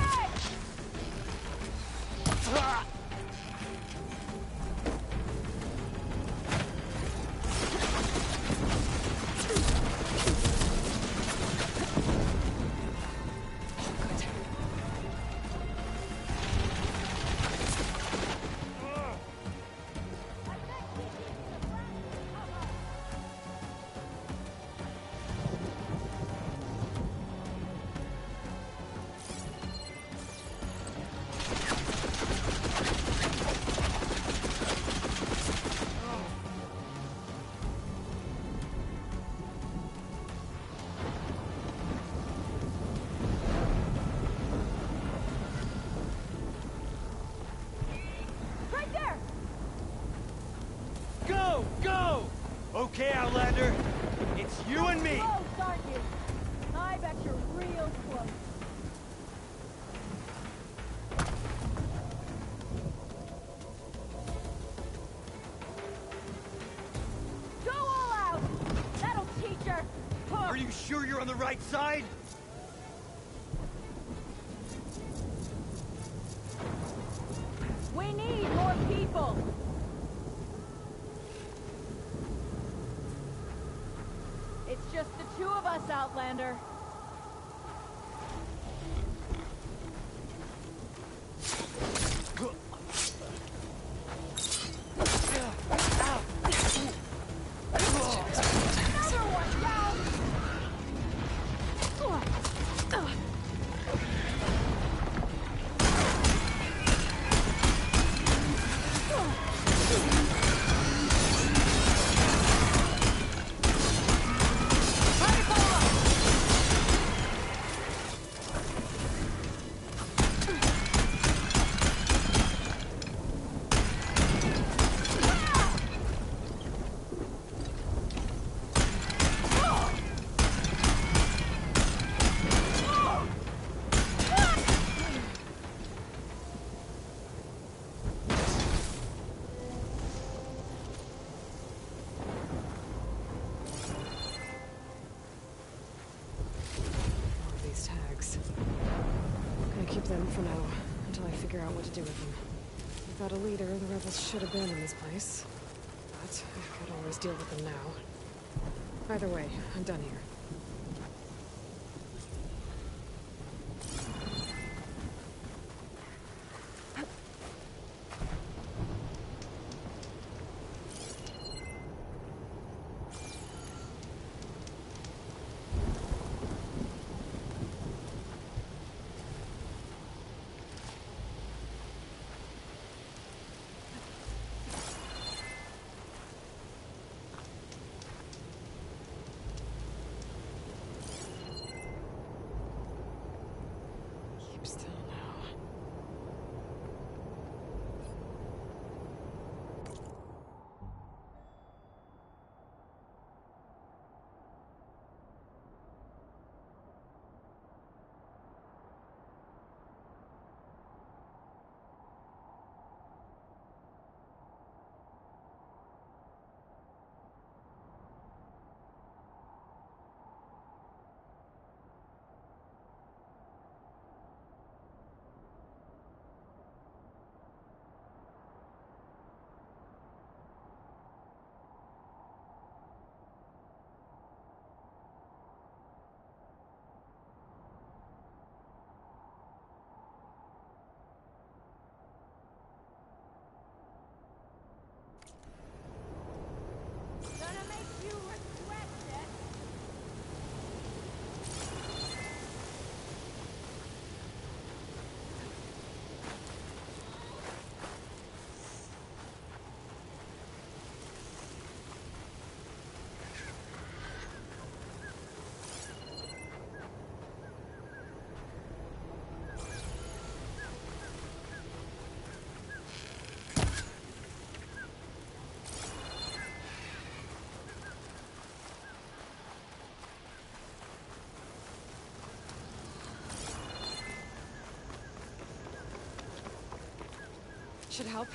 Right there! Go! Go! Okay, Outlander. It's you and me. Close, aren't you? I bet you're real close. Go all out! That'll teach her! Are you sure you're on the right side? We need more people! It's just the two of us, Outlander. Another one down! for now, until I figure out what to do with him. Without a leader, the rebels should abandon this place. But I could always deal with them now. Either way, I'm done here. Still now. Gonna make you regret it. Should help.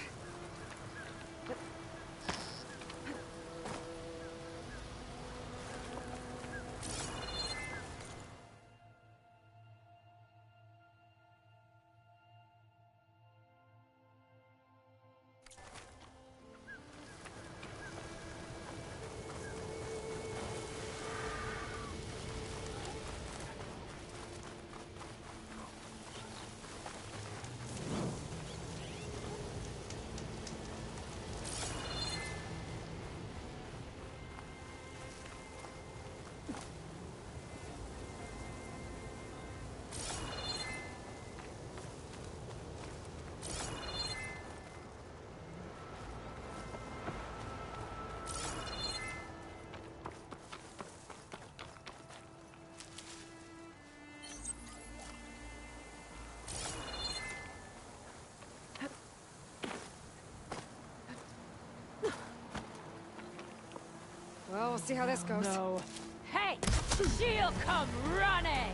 Well, we'll see how this goes. No. Hey! She'll come running!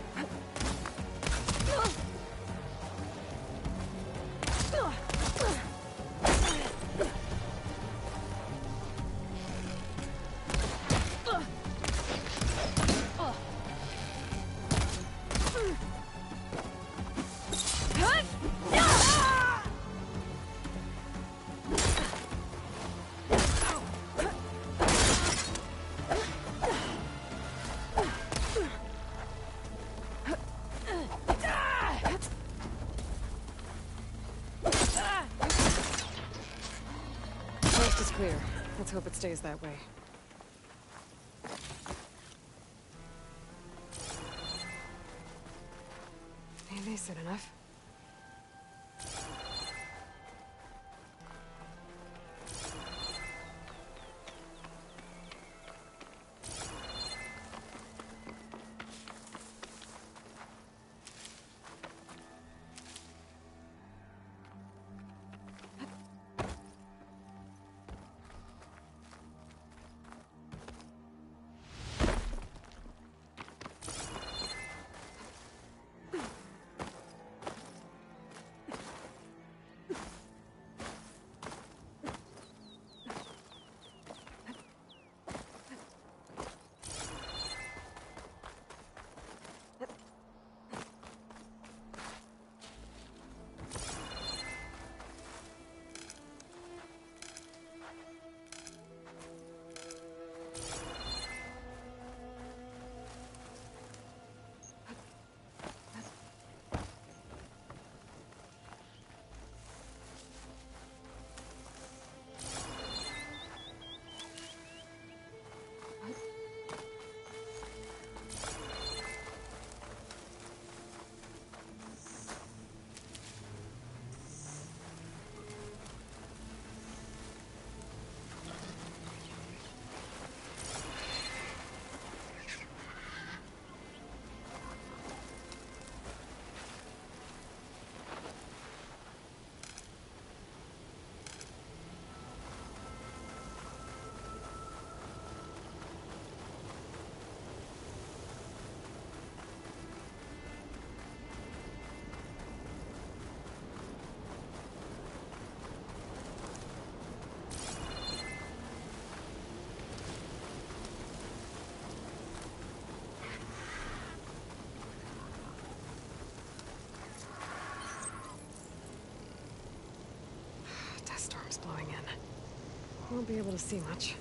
Coast is clear. Let's hope it stays that way. Maybe soon enough. blowing in. Won't be able to see much.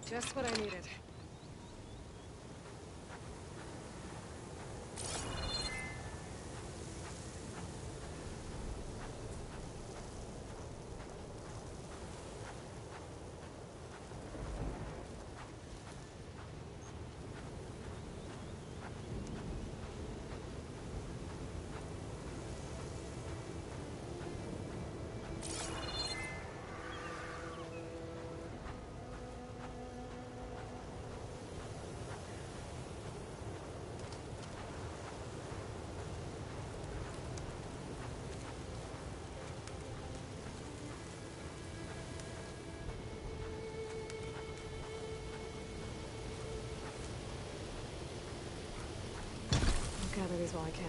Just what I needed. I'll gather these while I can.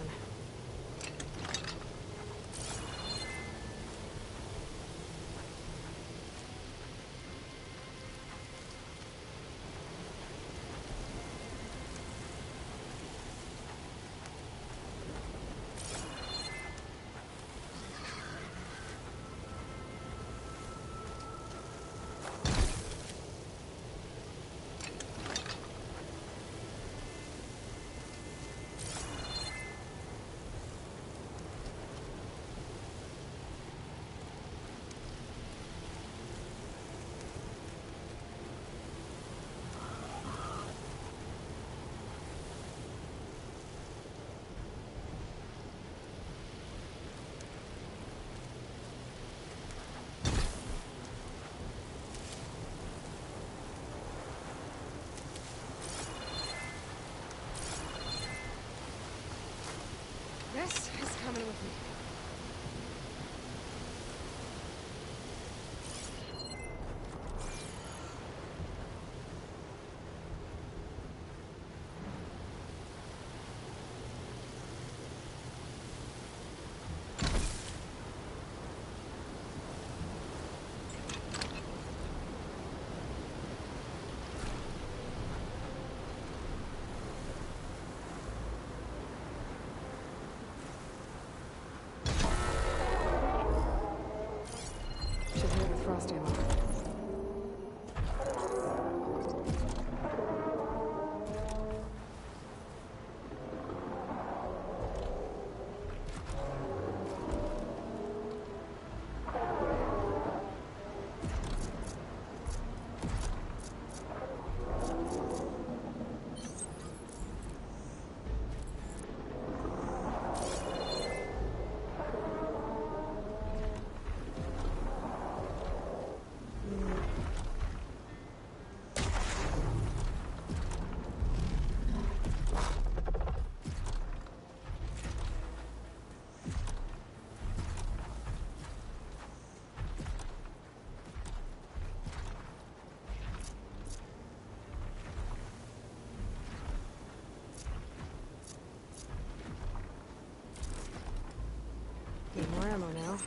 more ammo now.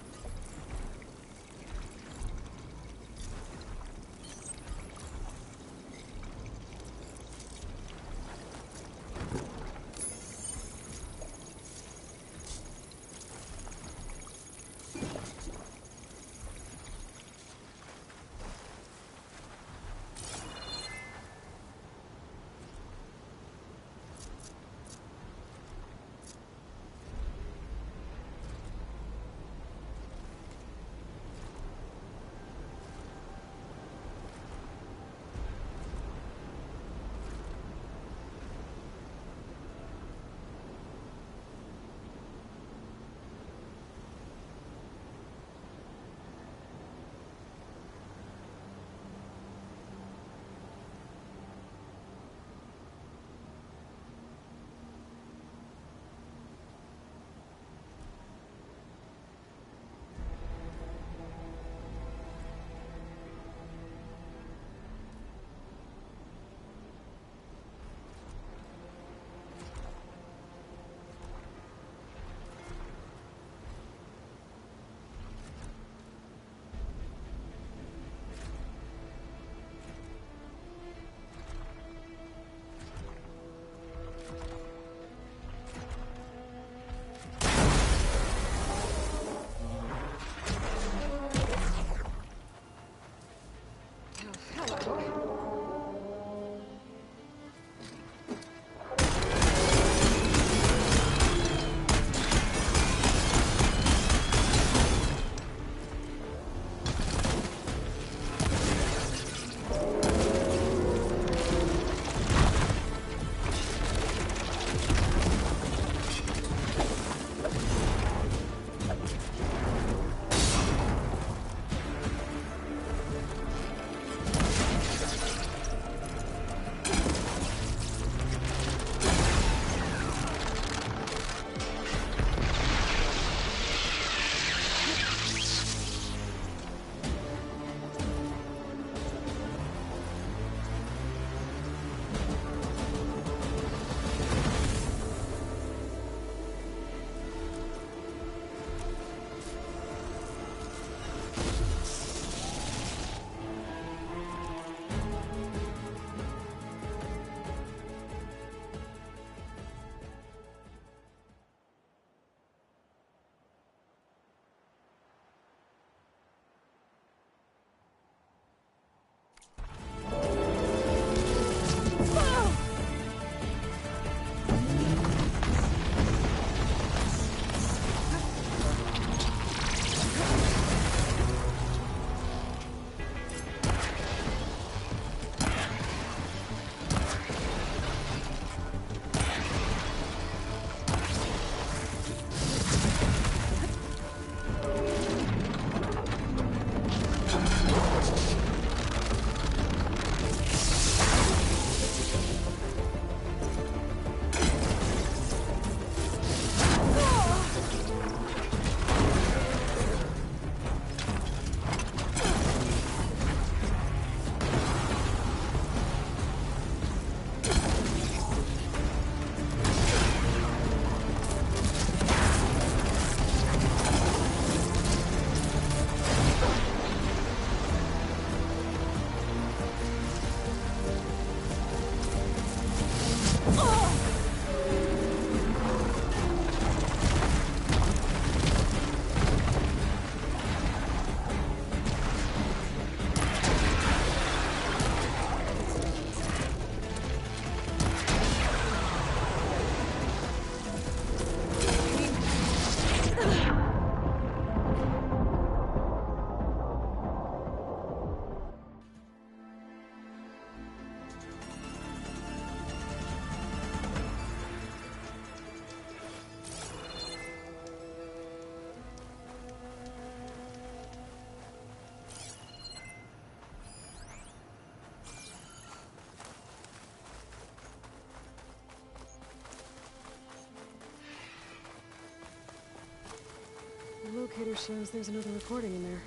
The locator shows there's another recording in there.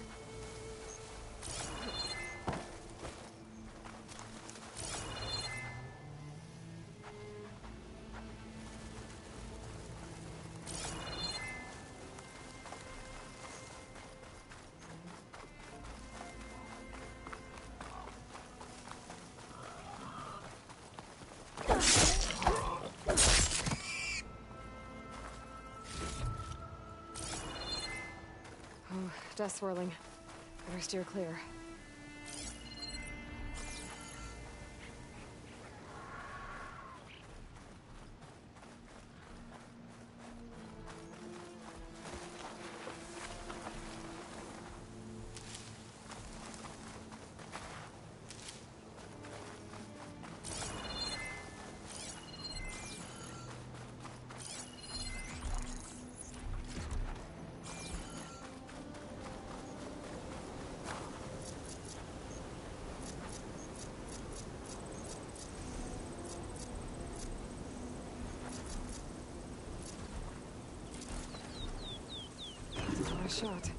Oh, dust swirling. Better steer clear. Nice shot.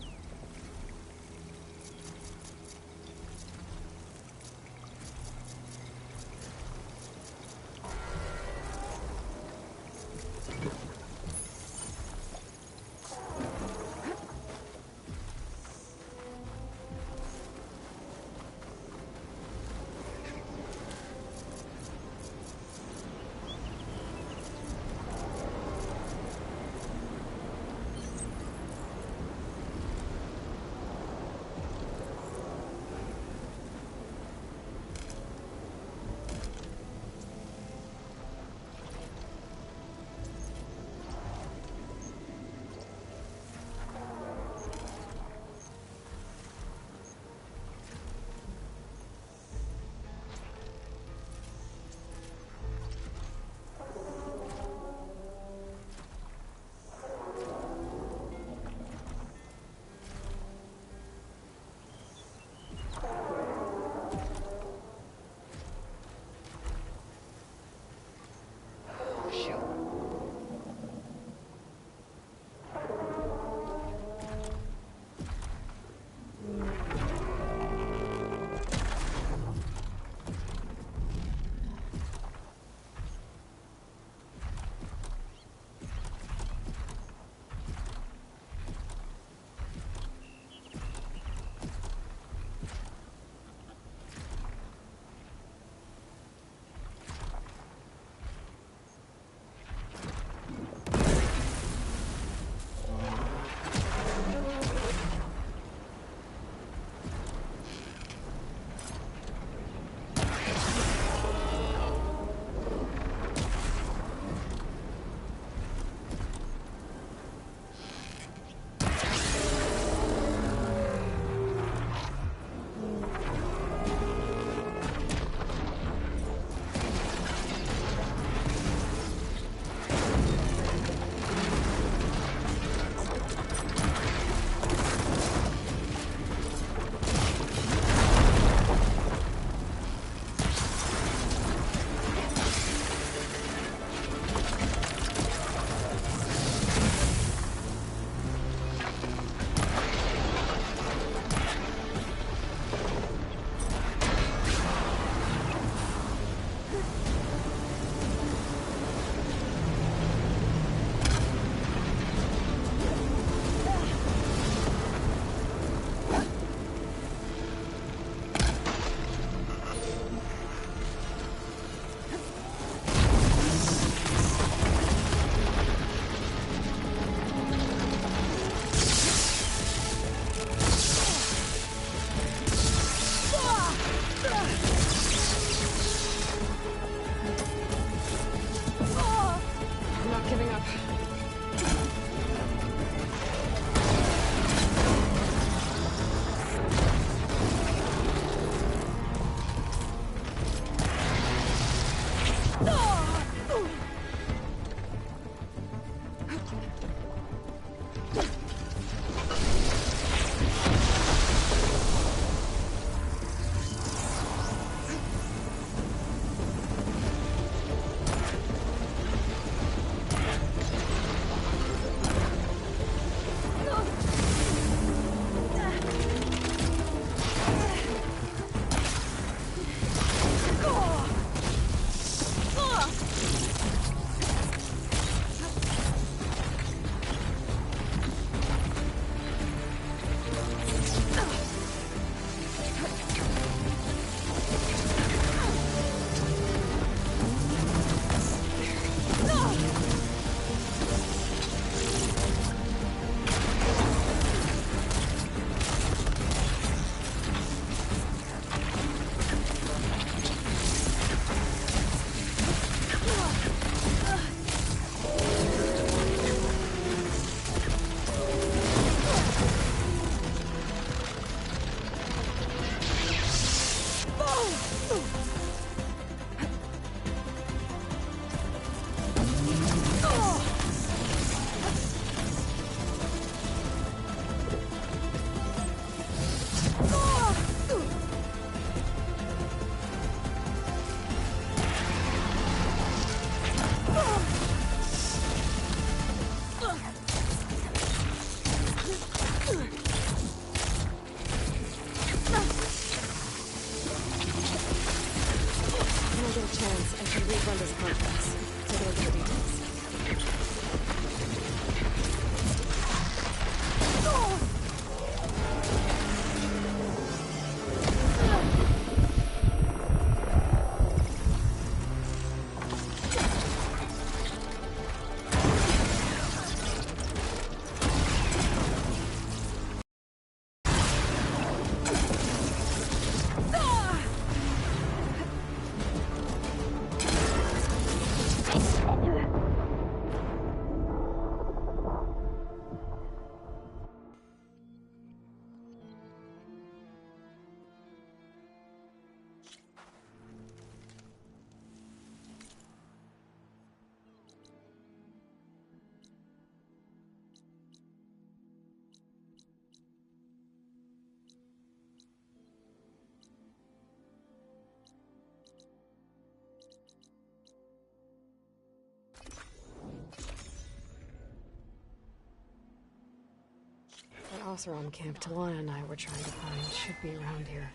Oseram camp Talana and I were trying to find should be around here.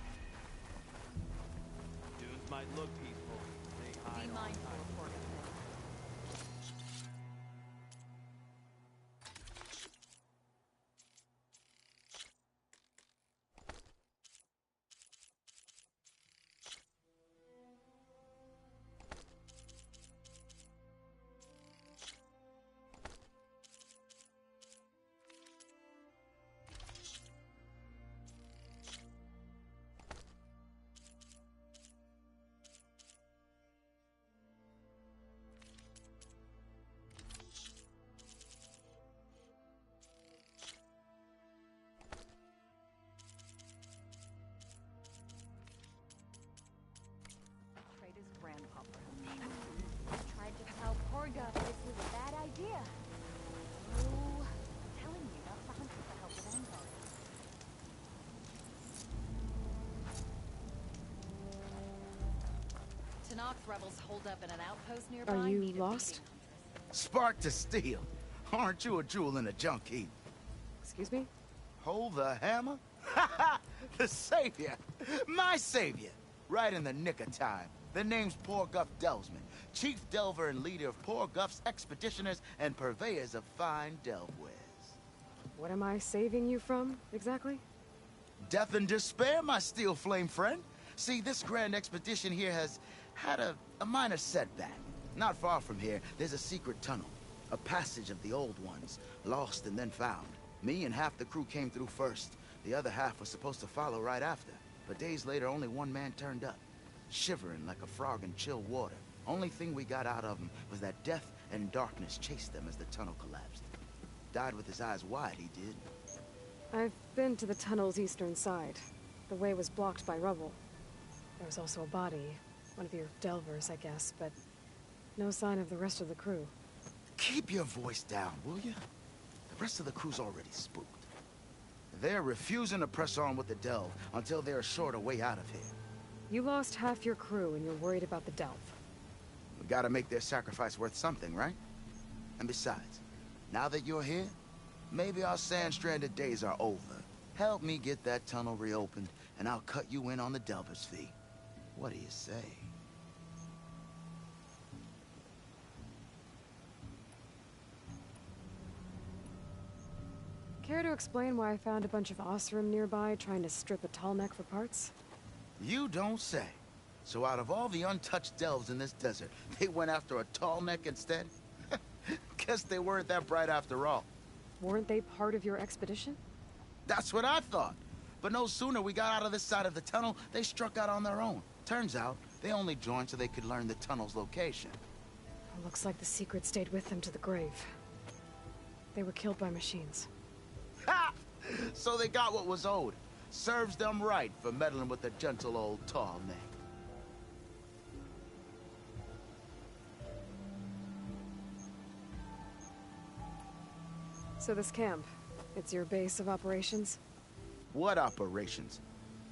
Dunes might look peaceful. They hide Be all mindful kinds of of Horgus. Trade his grandpa for him. Tried to tell Porga this was a bad idea. Oh, I'm telling you, that's the hunter for help with Anvil. Tanakh rebels hold up in an outpost nearby. Are you Need a lost? beating, Huntress. Spark to steel. Aren't you a jewel in a junk heap? Excuse me? Hold the hammer? Ha ha! The savior! My savior! Right in the nick of time. The name's Porguff Delvesman, chief delver and leader of Porguff's expeditioners and purveyors of fine delve wares. What am I saving you from, exactly? Death and despair, my steel flame friend. See, this grand expedition here has had a minor setback. Not far from here, there's a secret tunnel. A passage of the old ones, lost and then found. Me and half the crew came through first. The other half was supposed to follow right after. But days later, only one man turned up, shivering like a frog in chill water. Only thing we got out of him was that death and darkness chased them as the tunnel collapsed. Died with his eyes wide, he did. I've been to the tunnel's eastern side. The way was blocked by rubble. There was also a body. One of your delvers, I guess, but no sign of the rest of the crew. Keep your voice down, will you? The rest of the crew's already spooked. They're refusing to press on with the delve until they're assured a way out of here. You lost half your crew and you're worried about the delve. We gotta make their sacrifice worth something, right? And besides, now that you're here, maybe our sand-stranded days are over. Help me get that tunnel reopened, and I'll cut you in on the delver's fee. What do you say? Care to explain why I found a bunch of Oseram nearby trying to strip a tall neck for parts? You don't say. So out of all the untouched delves in this desert, they went after a tall neck instead? Guess they weren't that bright after all. Weren't they part of your expedition? That's what I thought. But no sooner we got out of this side of the tunnel, they struck out on their own. Turns out, they only joined so they could learn the tunnel's location. Looks like the secret stayed with them to the grave. They were killed by machines. Ha! So they got what was owed. Serves them right for meddling with a gentle old tall neck. So this camp, it's your base of operations? What operations?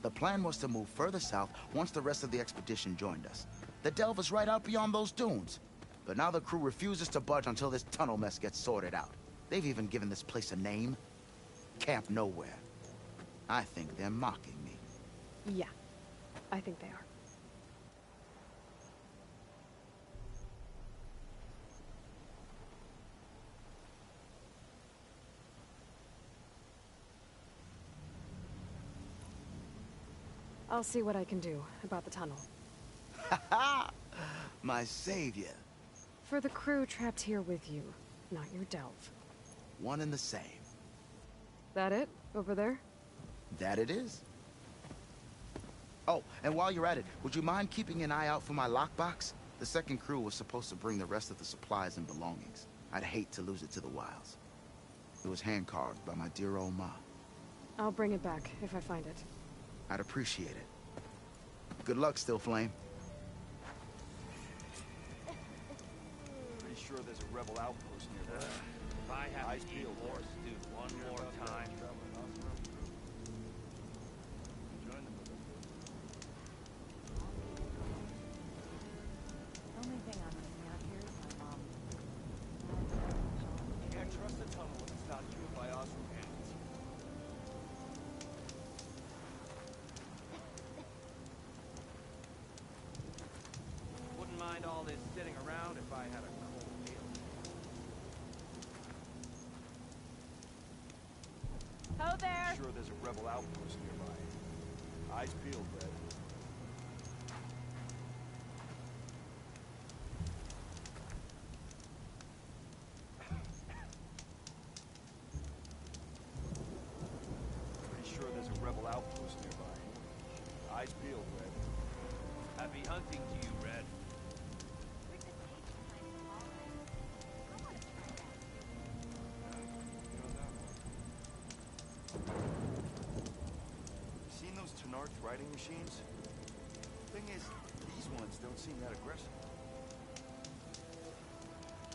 The plan was to move further south once the rest of the expedition joined us. The delve is right out beyond those dunes. But now the crew refuses to budge until this tunnel mess gets sorted out. They've even given this place a name. Camp Nowhere. I think they're mocking me. Yeah, I think they are. I'll see what I can do about the tunnel. Ha ha! My savior. For the crew trapped here with you, not your delve. One and the same. That it? Over there? That it is. Oh, and while you're at it, would you mind keeping an eye out for my lockbox? The second crew was supposed to bring the rest of the supplies and belongings. I'd hate to lose it to the wilds. It was hand-carved by my dear old ma. I'll bring it back if I find it. I'd appreciate it. Good luck, Still Flame. Pretty sure there's a rebel outpost nearby. If I have to eat horse stew one more time. The only thing I'm missing out here is my mom. You can't trust the tunnel when it's not fueled by Osram hands. mind all this sitting around if I had a cold meal. Ho there! Sure there's a rebel outpost nearby. Eyes peeled, Red. Pretty sure there's a rebel outpost nearby. Eyes peeled, Red. Happy hunting to you, Red. Seen those Tenarth riding machines? Thing is, these ones don't seem that aggressive.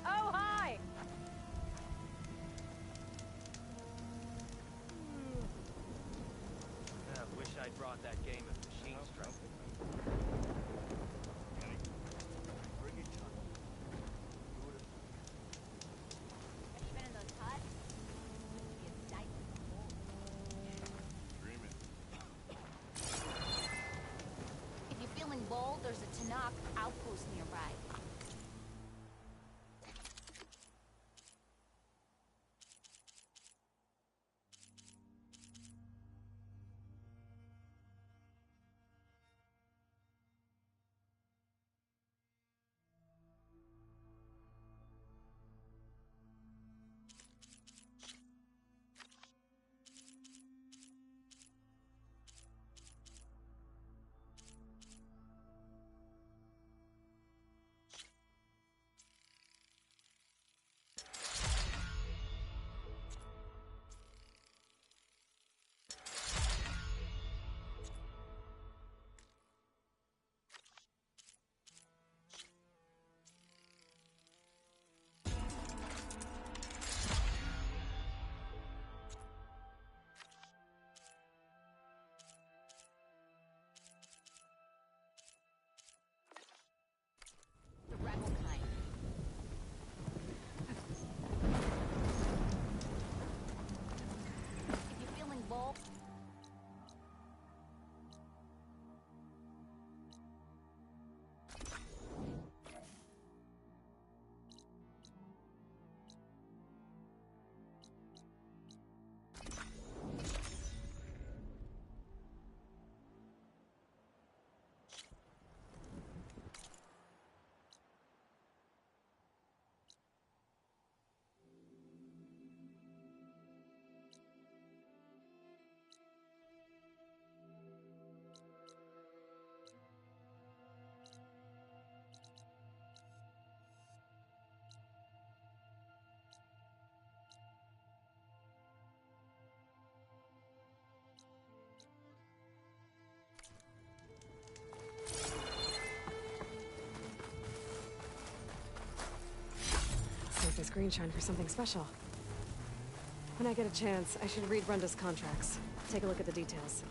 Oh, hi! I wish I'd brought that game of Machine Strike. Bring it, John. Have you been in those huts? It's stifling cold. Dreaming. If you're feeling bold, there's a Tanakh outpost nearby. The rebel kind. If you're feeling bold, Save this green shine for something special. When I get a chance, I should read Runda's contracts. Take a look at the details.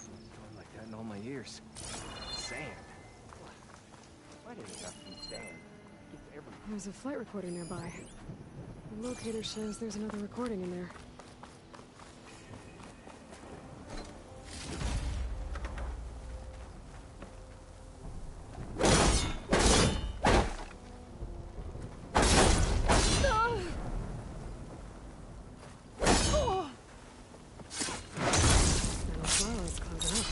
Going like that in all my years. Sand. Why did it have to be sand? Gets everywhere. There's a flight recorder nearby. The locator shows there's another recording in there. Metal flow is closing up.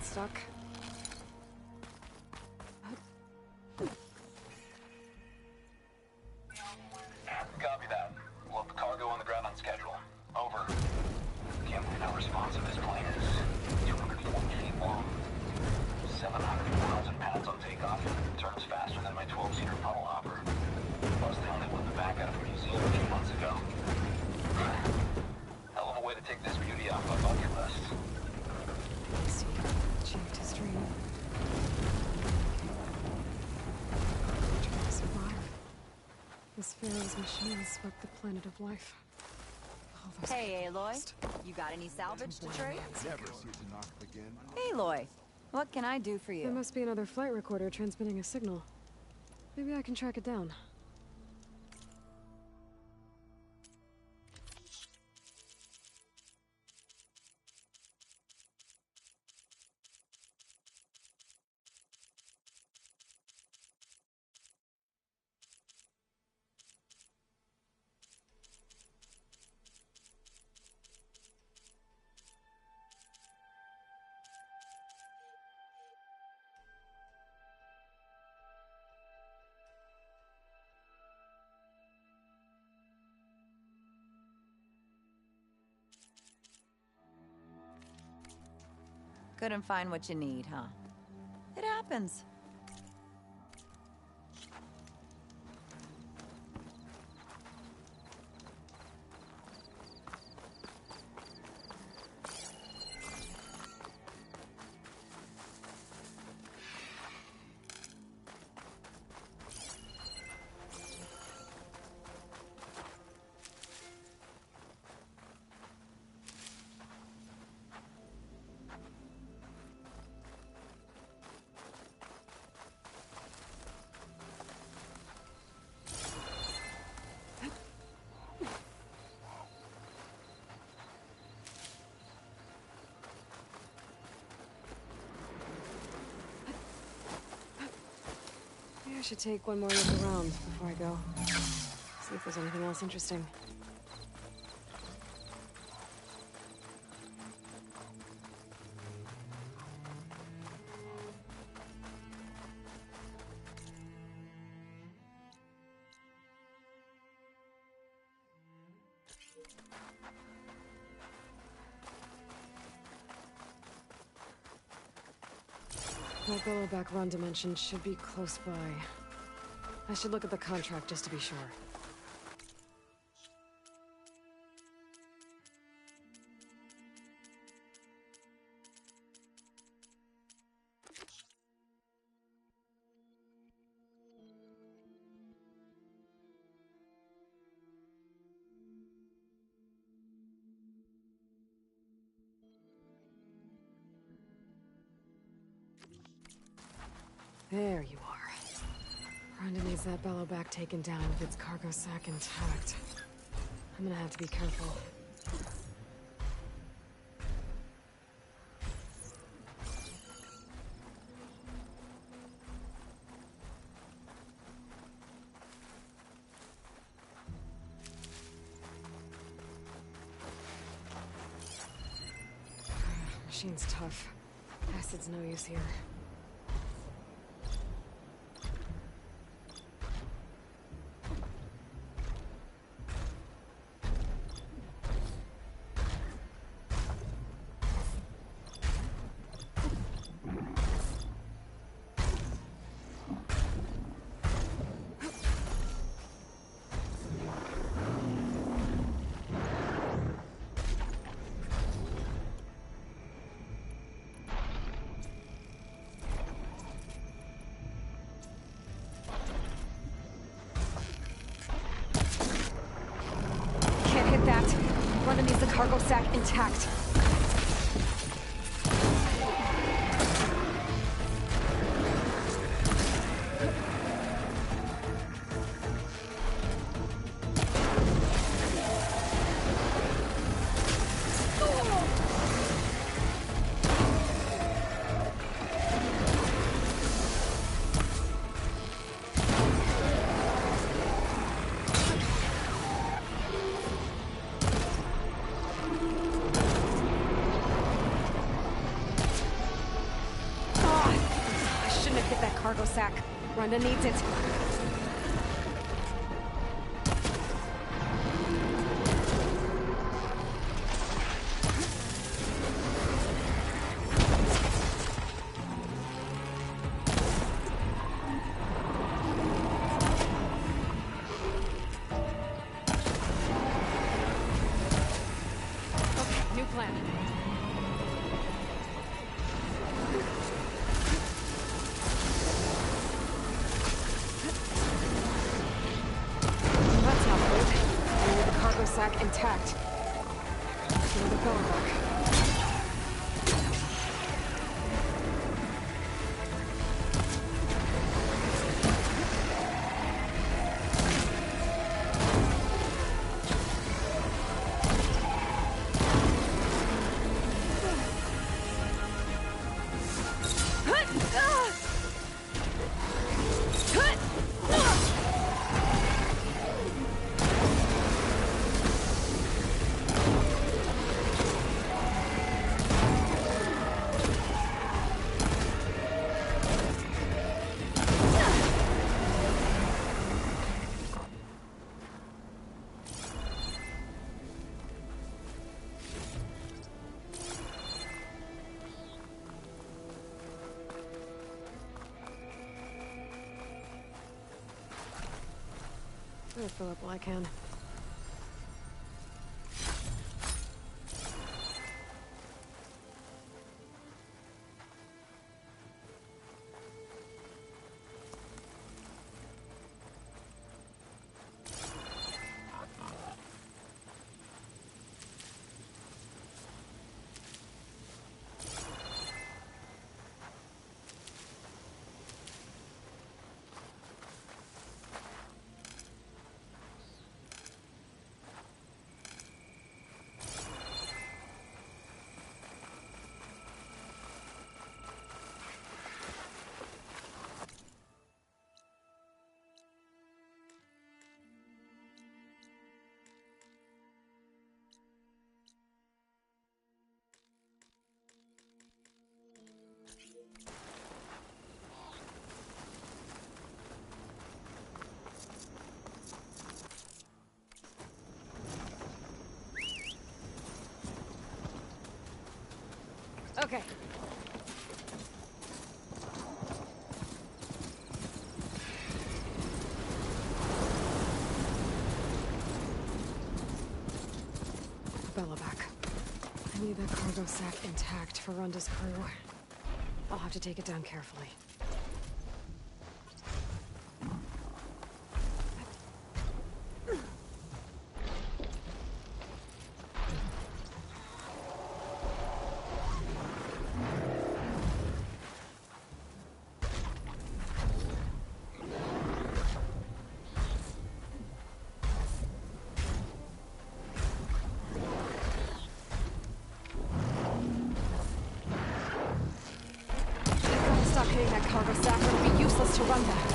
stuck. Copy that. We'll have the cargo on the ground on schedule. Over. Can't believe how responsive this plane is. 240 feet long. 700,000 pounds on takeoff. Turns faster than my 12-seater puddle hopper. Plus, they only won the back out of a museum a few months ago. Hell of a way to take this beauty off my bucket list. I see. Achieved history. Trying to survive. This Pharaoh's machine swept the planet of life. Hey, Aloy. You got any salvage to trade? Never see it knock again. Aloy, what can I do for you? There must be another flight recorder transmitting a signal. Maybe I can track it down. Couldn't find what you need, huh? It happens. Maybe I should take one more look around before I go. See if there's anything else interesting. That Billowback run dimension should be close by. I should look at the contract just to be sure. There you are. Rhonda needs that Bellowback taken down with its cargo sack intact. I'm gonna have to be careful. Machine's tough. Acid's no use here. Cargo sack intact. sack. Rhonda needs it. Okay, new plan. That's not good. I need the cargo sack intact. Throw the bell back. I'll fill up while I can. Okay. Bella back. I need that cargo sack intact for Rhonda's crew. I'll have to take it down carefully. Stop hitting that cargo sack or it'll be useless to run that.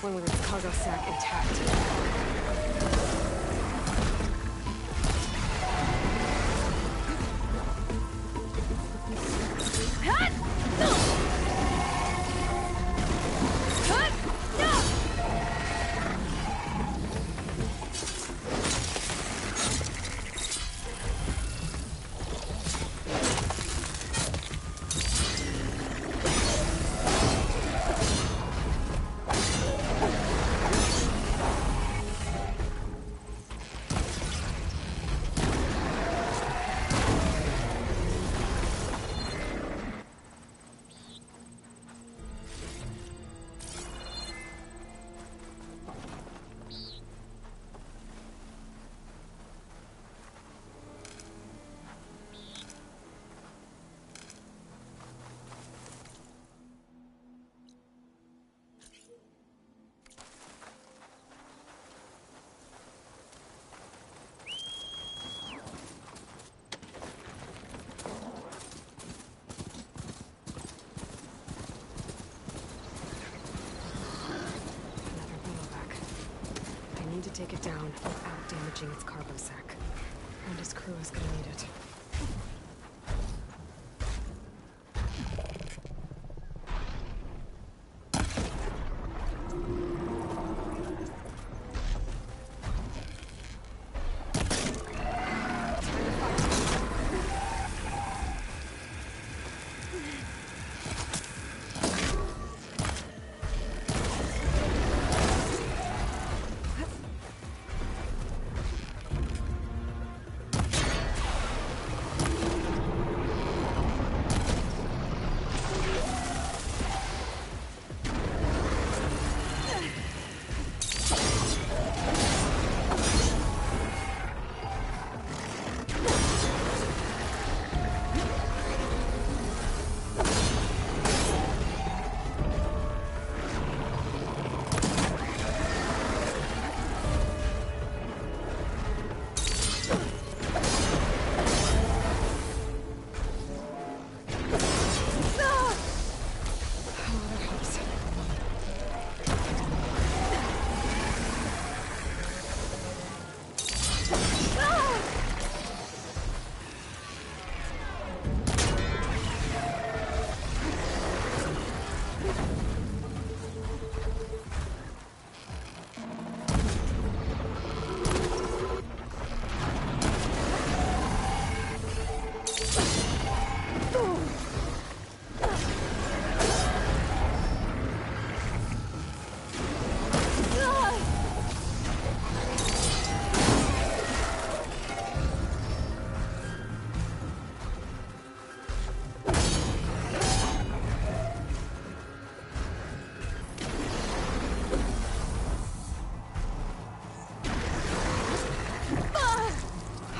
One with its cargo sack intact. take it down without damaging its cargo sack. And his crew is gonna need it.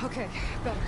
Okay, better.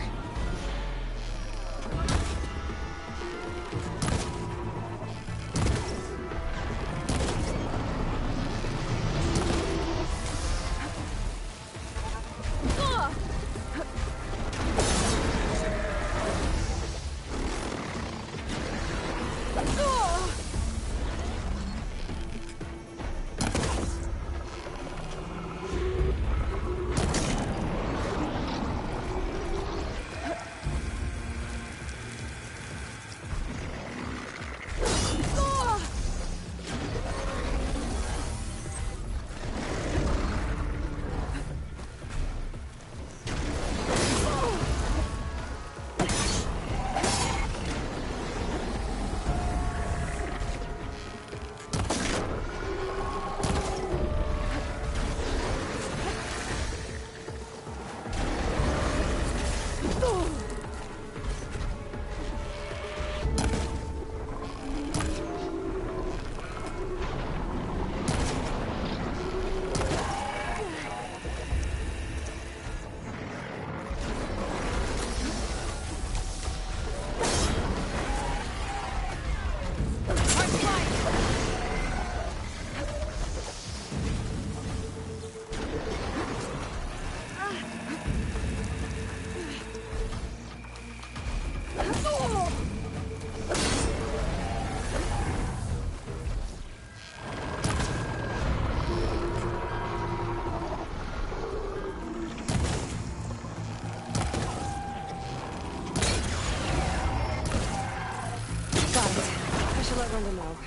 Let Renda know.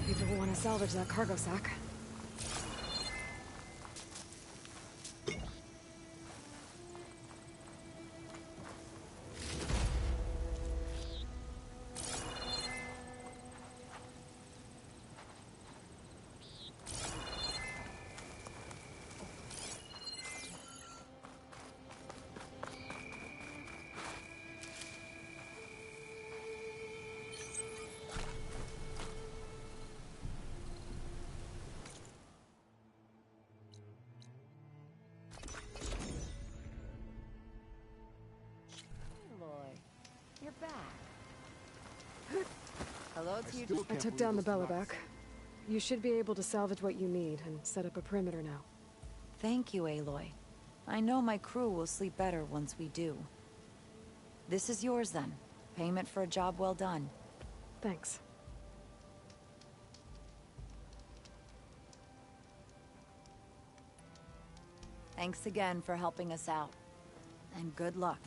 People will want to salvage that cargo sack. You're back. Hello to you. I took down the Belloback. You should be able to salvage what you need and set up a perimeter now. Thank you, Aloy. I know my crew will sleep better once we do. This is yours then. Payment for a job well done. Thanks. Thanks again for helping us out. And good luck.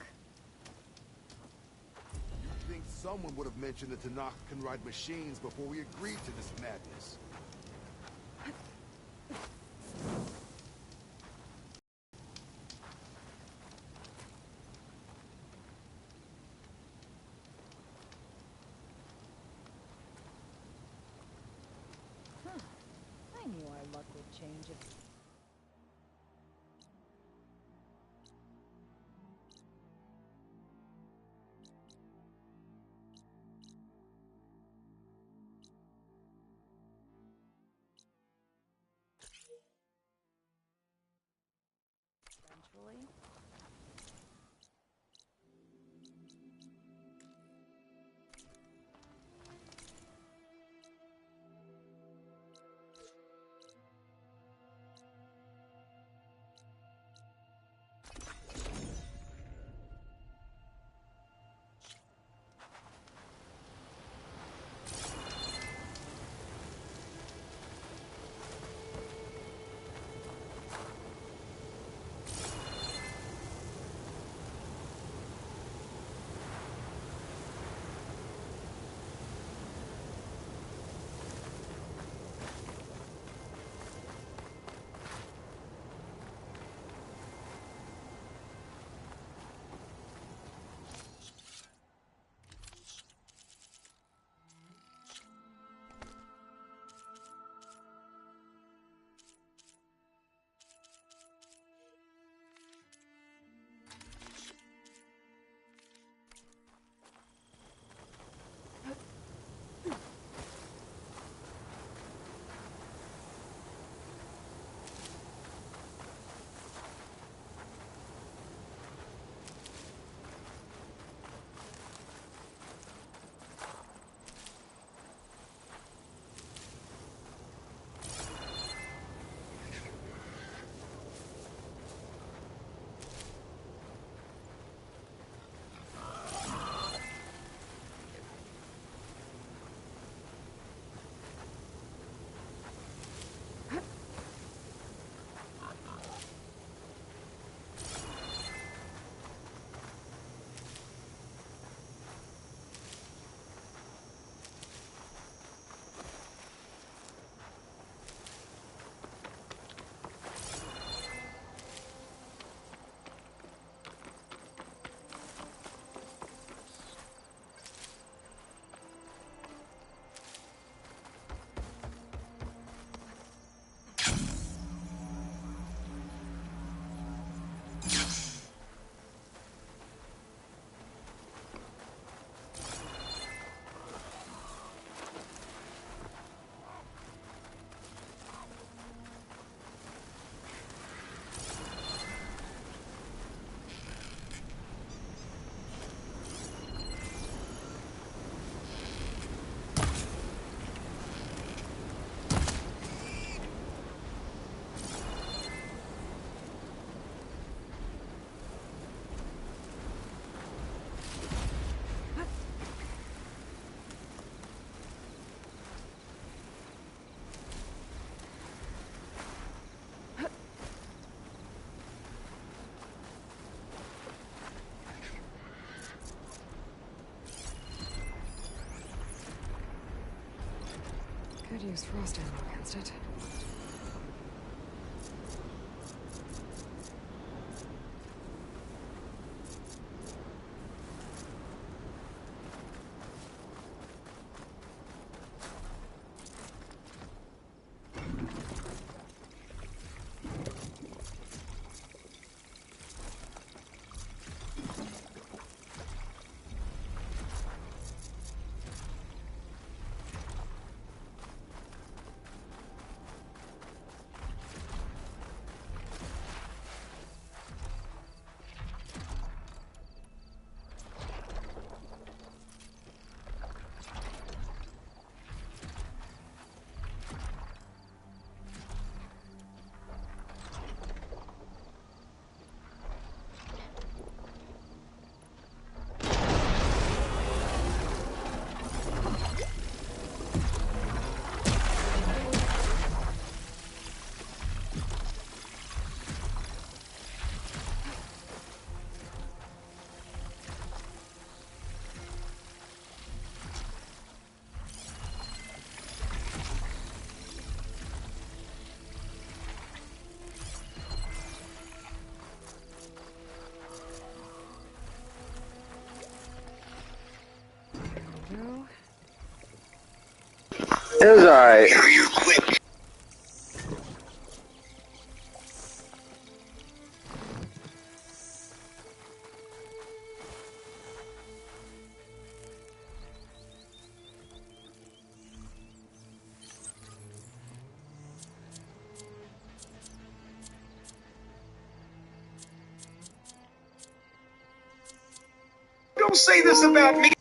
You'd think someone would have mentioned that Tanakh can ride machines before we agreed to this madness. I knew our luck would change if... Eventually. Could use frost ammo against it. right. You quit. Don't say this about me.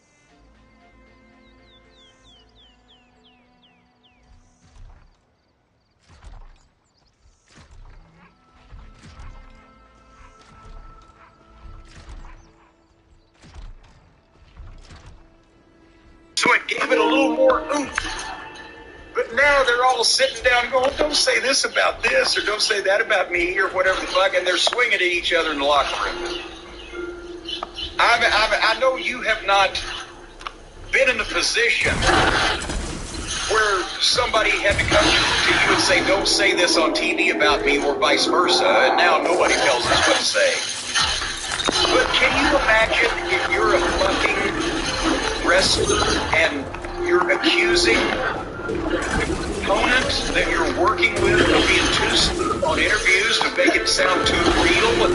So it gave it a little more oomph. But now they're all sitting down going, don't say this about this, or don't say that about me, or whatever the fuck, and they're swinging at each other in the locker room. I know you have not been in a position where somebody had to come to you and say, don't say this on TV about me, or vice versa, and now nobody tells us what to say. But can you imagine if you're a fucking wrestler and you're accusing the opponent that you're working with of being too smooth on interviews to make it sound too real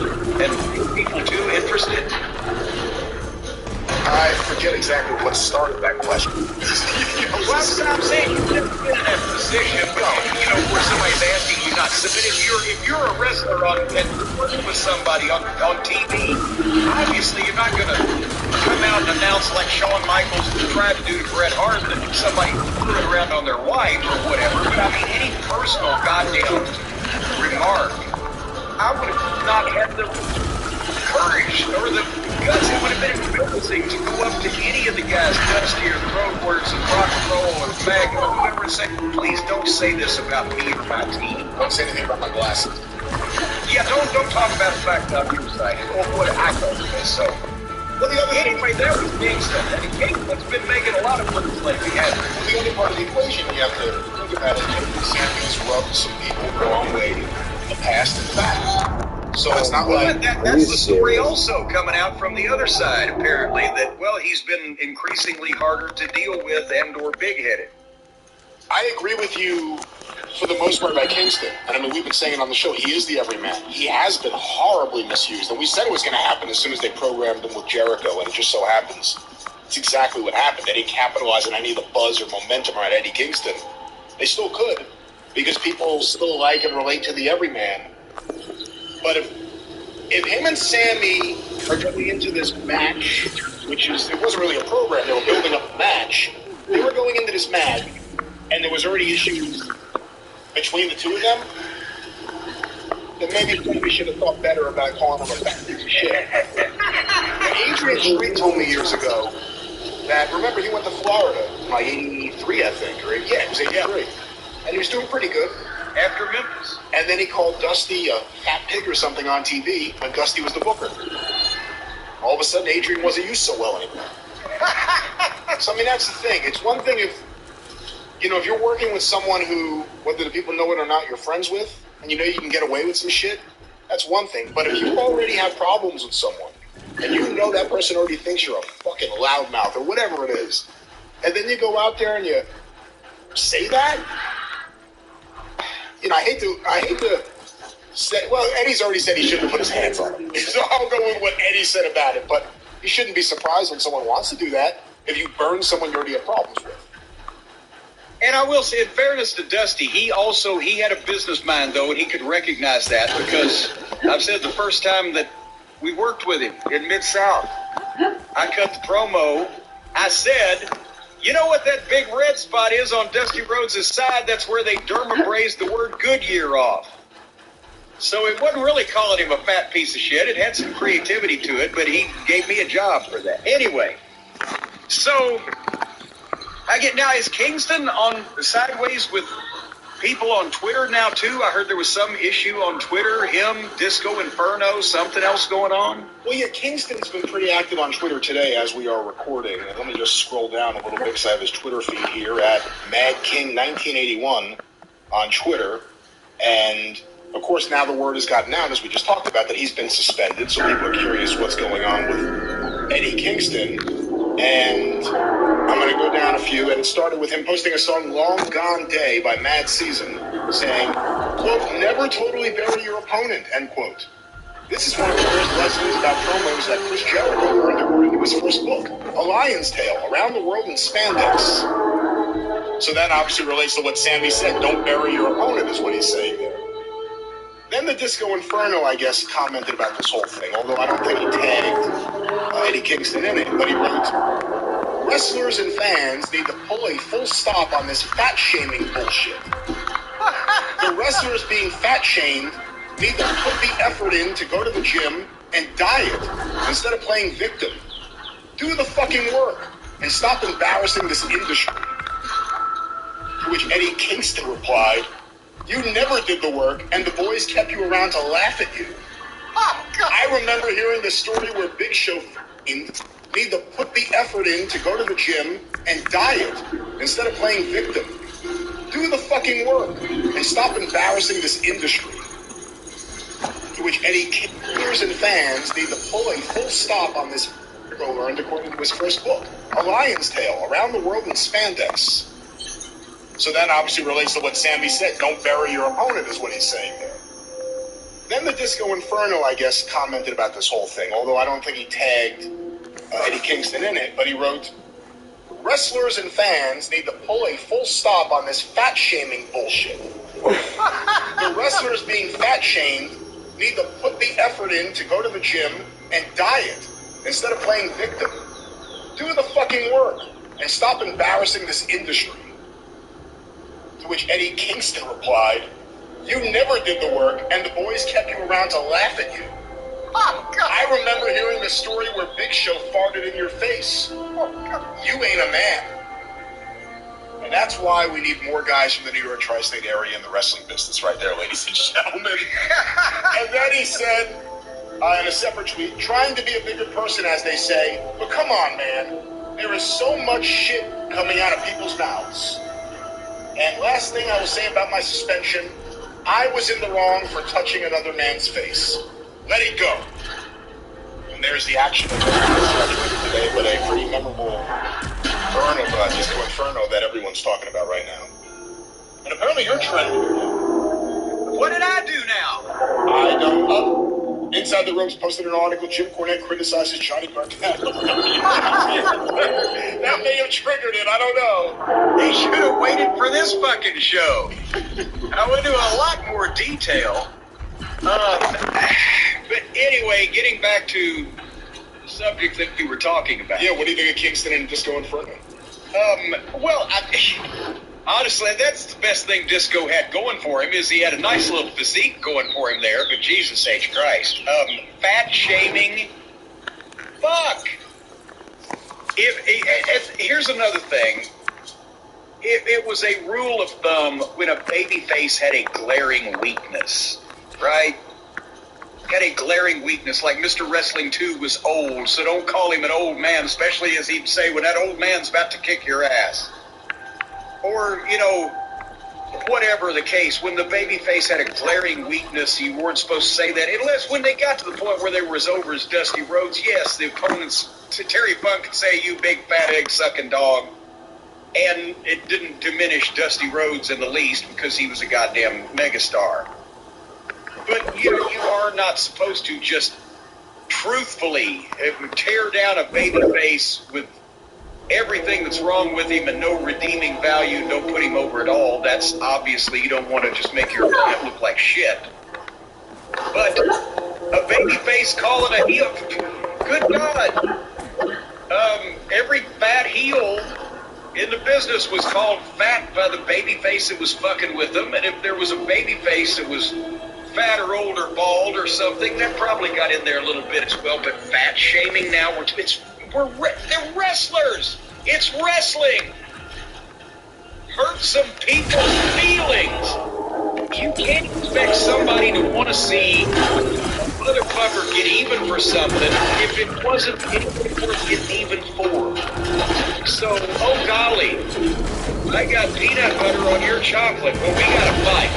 and make people too interested? I forget exactly what started that question. Well, I'm saying you've never been in that position, but where somebody's asking you not to. But if you're a wrestler and working with somebody on TV, obviously you're not going to come out and announce like Shawn Michaels tried to do to Bret Hart that somebody threw it around on their wife or whatever. But I mean, any personal goddamn remark, I would have not had the courage or the guts. It would have been embarrassing to go up to any of the guys, Dusty or the Road Warriors and Rock and Roll or Mag or whoever, and say, please don't say this about me or my team. Don't say anything about my glasses. Yeah, don't talk about the fact that I'm excited or what I thought it was. So, well, the other anyway, that was Kingston. And Kingston's been making a lot of moves lately, hasn't he? The other part of the equation you have to think about is that Sammy's rubbed some people the wrong way in the past and back. So it's not like that's the story also coming out from the other side, apparently, that, well, he's been increasingly harder to deal with and or big-headed. I agree with you for the most part about Kingston. And I mean, we've been saying it on the show, he is the everyman. He has been horribly misused. And we said it was going to happen as soon as they programmed him with Jericho, and it just so happens it's exactly what happened. They didn't capitalize on any of the buzz or momentum around Eddie Kingston. They still could, because people still like and relate to the everyman. But if him and Sammy are going into this match, it wasn't really a program, they were building up a match. They were going into this match, and there was already issues between the two of them, then maybe we should have thought better about calling him a fat piece of shit. And Adrian Street told me years ago that, remember, he went to Florida in like 83, I think, or yeah, it was 83. And he was doing pretty good. After Memphis. And then he called Dusty a fat pig or something on TV when Dusty was the booker. All of a sudden, Adrian wasn't used so well anymore. So, I mean, that's the thing. It's one thing if you're working with someone who, whether the people know it or not, you're friends with, and you know you can get away with some shit, that's one thing. But if you already have problems with someone, and you know that person already thinks you're a fucking loudmouth or whatever it is, and then you go out there and you say that, I hate to say, well, Eddie's already said he shouldn't have put his hands on him. So I'll go with what Eddie said about it, but you shouldn't be surprised when someone wants to do that if you burn someone you already have problems with. And I will say, in fairness to Dusty, he had a business mind, though, and he could recognize that, because I've said the first time that we worked with him in Mid-South, I cut the promo, I said, you know what that big red spot is on Dusty Rhodes' side? That's where they dermabrazed the word Goodyear off. So it wasn't really calling him a fat piece of shit. It had some creativity to it, but he gave me a job for that. Anyway, so now is Kingston on sideways with people on Twitter now too? I heard there was some issue on Twitter, him, Disco Inferno, something else going on? Well, yeah, Kingston's been pretty active on Twitter today as we are recording. And let me just scroll down a little bit because I have his Twitter feed here at MadKing1981 on Twitter. And, of course, now the word has gotten out, as we just talked about, that he's been suspended. So people are curious what's going on with Eddie Kingston. And I'm going to go down a few, and it started with him posting a song, Long Gone Day by Mad Season, saying, quote, never totally bury your opponent, end quote. This is one of the first lessons about promos that Chris Jericho learned according to his first book, A Lion's Tale, Around the World in Spandex. So that obviously relates to what Sammy said, don't bury your opponent, is what he's saying there. Then the Disco Inferno, I guess, commented about this whole thing, although I don't think he tagged Eddie Kingston in it, but he wrote, wrestlers and fans need to pull a full stop on this fat-shaming bullshit. The wrestlers being fat-shamed need to put the effort in to go to the gym and diet instead of playing victim. Do the fucking work and stop embarrassing this industry. To which Eddie Kingston replied, you never did the work, and the boys kept you around to laugh at you. Oh, God. I remember hearing the story where Big Show need to put the effort in to go to the gym and diet instead of playing victim. Do the fucking work and stop embarrassing this industry. To which Eddie Kingston and fans need to pull a full stop on this learned according to his first book, A Lion's Tale, Around the World in Spandex. So that obviously relates to what Sammy said, don't bury your opponent, is what he's saying there. Then the Disco Inferno, I guess, commented about this whole thing, although I don't think he tagged Eddie Kingston in it, but he wrote, wrestlers and fans need to pull a full stop on this fat-shaming bullshit. The wrestlers being fat-shamed need to put the effort in to go to the gym and diet instead of playing victim. Do the fucking work and stop embarrassing this industry. To which Eddie Kingston replied, you never did the work, and the boys kept you around to laugh at you. Oh, God. I remember hearing the story where Big Show farted in your face. Oh, God. You ain't a man. And that's why we need more guys from the New York tri-state area in the wrestling business right there, ladies and gentlemen. And then he said, in a separate tweet, trying to be a bigger person, as they say, but come on, man. There is so much shit coming out of people's mouths. And last thing I will say about my suspension, I was in the wrong for touching another man's face. Let it go. And there's the action of today with a pretty memorable burn of Disco Inferno that everyone's talking about right now. And apparently you're trending again. What did I do now? I don't know. Inside the Ropes posted an article, Jim Cornette criticizes Johnny Gargano. That may have triggered it, I don't know. He should have waited for this fucking show. I went into a lot more detail. But anyway, getting back to the subject that we were talking about. Yeah, what do you think of Kingston and Disco Inferno? Honestly, that's the best thing Disco had going for him, is he had a nice little physique going for him there, but Jesus H. Christ. Fat shaming, fuck. Here's another thing. It was a rule of thumb when a babyface had a glaring weakness, right? Had a glaring weakness, like Mr. Wrestling 2 was old, so don't call him an old man, especially as he'd say when that old man's about to kick your ass. Or, whatever the case, when the babyface had a glaring weakness, you weren't supposed to say that, unless when they got to the point where they were as over as Dusty Rhodes, yes, the opponents, Terry Funk could say, you big fat egg-sucking dog, and it didn't diminish Dusty Rhodes in the least, because he was a goddamn megastar. But you are not supposed to just truthfully tear down a babyface with everything that's wrong with him and no redeeming value, don't put him over at all. That's obviously, you don't want to just make your opponent look like shit. But a babyface calling a heel, good God. Every fat heel in the business was called fat by the babyface that was fucking with them, and if there was a babyface that was fat or old or bald or something, that probably got in there a little bit as well. But fat shaming now, they're wrestlers. It's wrestling. Hurt some people's feelings. You can't expect somebody to want to see a motherfucker get even for something if it wasn't anything worth getting even for. So, oh golly, I got peanut butter on your chocolate. Well, we got to fight.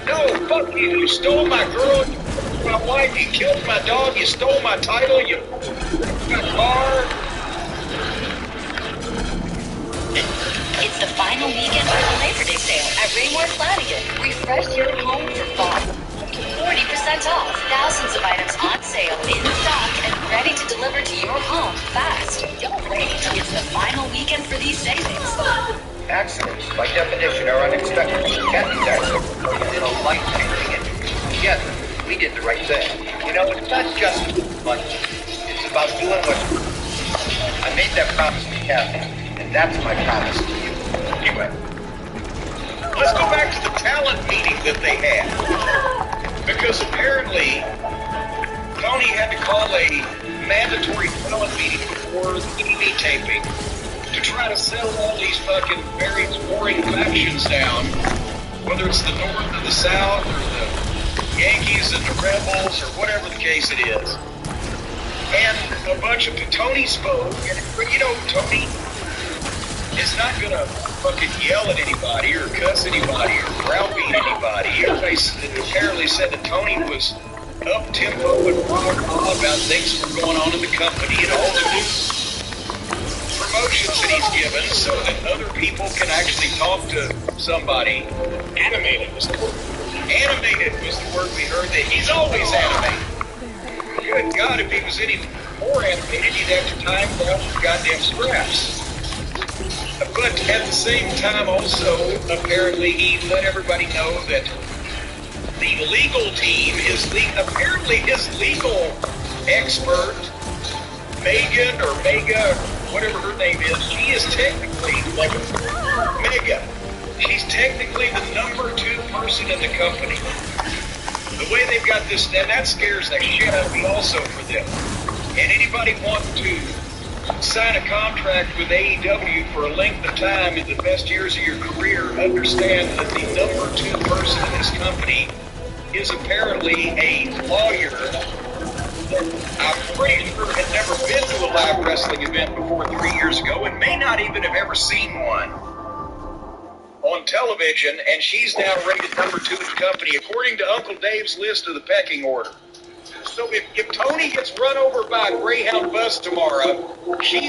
No, fuck you. You stole my girl. You killed my wife. You killed my dog. You stole my title. You my car. It's the final weekend of the Labor Day sale at Raymore Flanagan. Refresh your home for fall. Up to 40% off. Thousands of items on sale, in stock, and ready to deliver to your home fast. Don't wait. It's the final weekend for these savings. Accidents, by definition, are unexpected. Kathy's accident resulted in a life-changing injury. Together, we did the right thing. You know, it's not just money. It's about doing what's right. I made that promise to Kathy, and that's my promise to you. Anyway. Let's go back to the talent meeting that they had. Because apparently, Tony had to call a mandatory talent meeting before the TV taping to try to settle all these fucking very boring factions down, whether it's the North or the South or the Yankees and the Rebels or whatever the case it is. And a bunch of Tony spoke, and you know, Tony is not gonna fucking yell at anybody or cuss anybody or browbeat anybody. Everybody apparently said that Tony was up tempo and raw about things that were going on in the company and all the new promotions that he's given so that other people can actually talk to somebody. Animated was the word. Animated was the word we heard. That he's always animated. Good God, if he was any more animated, he'd have to time down the goddamn scraps. But at the same time, also, apparently, he let everybody know that the legal team is apparently his legal expert, Megan or Mega, whatever her name is, she is technically like Mega. She's technically the number 2 person in the company. The way they've got this, and that scares the shit out of me also for them. And anybody wanting to sign a contract with AEW for a length of time in the best years of your career, understand that the number 2 person in this company is apparently a lawyer that I'm pretty sure had never been to a live wrestling event before 3 years ago and may not even have ever seen one on television, and she's now rated number 2 in the company, according to Uncle Dave's list of the pecking order. So if Tony gets run over by a Greyhound bus tomorrow, she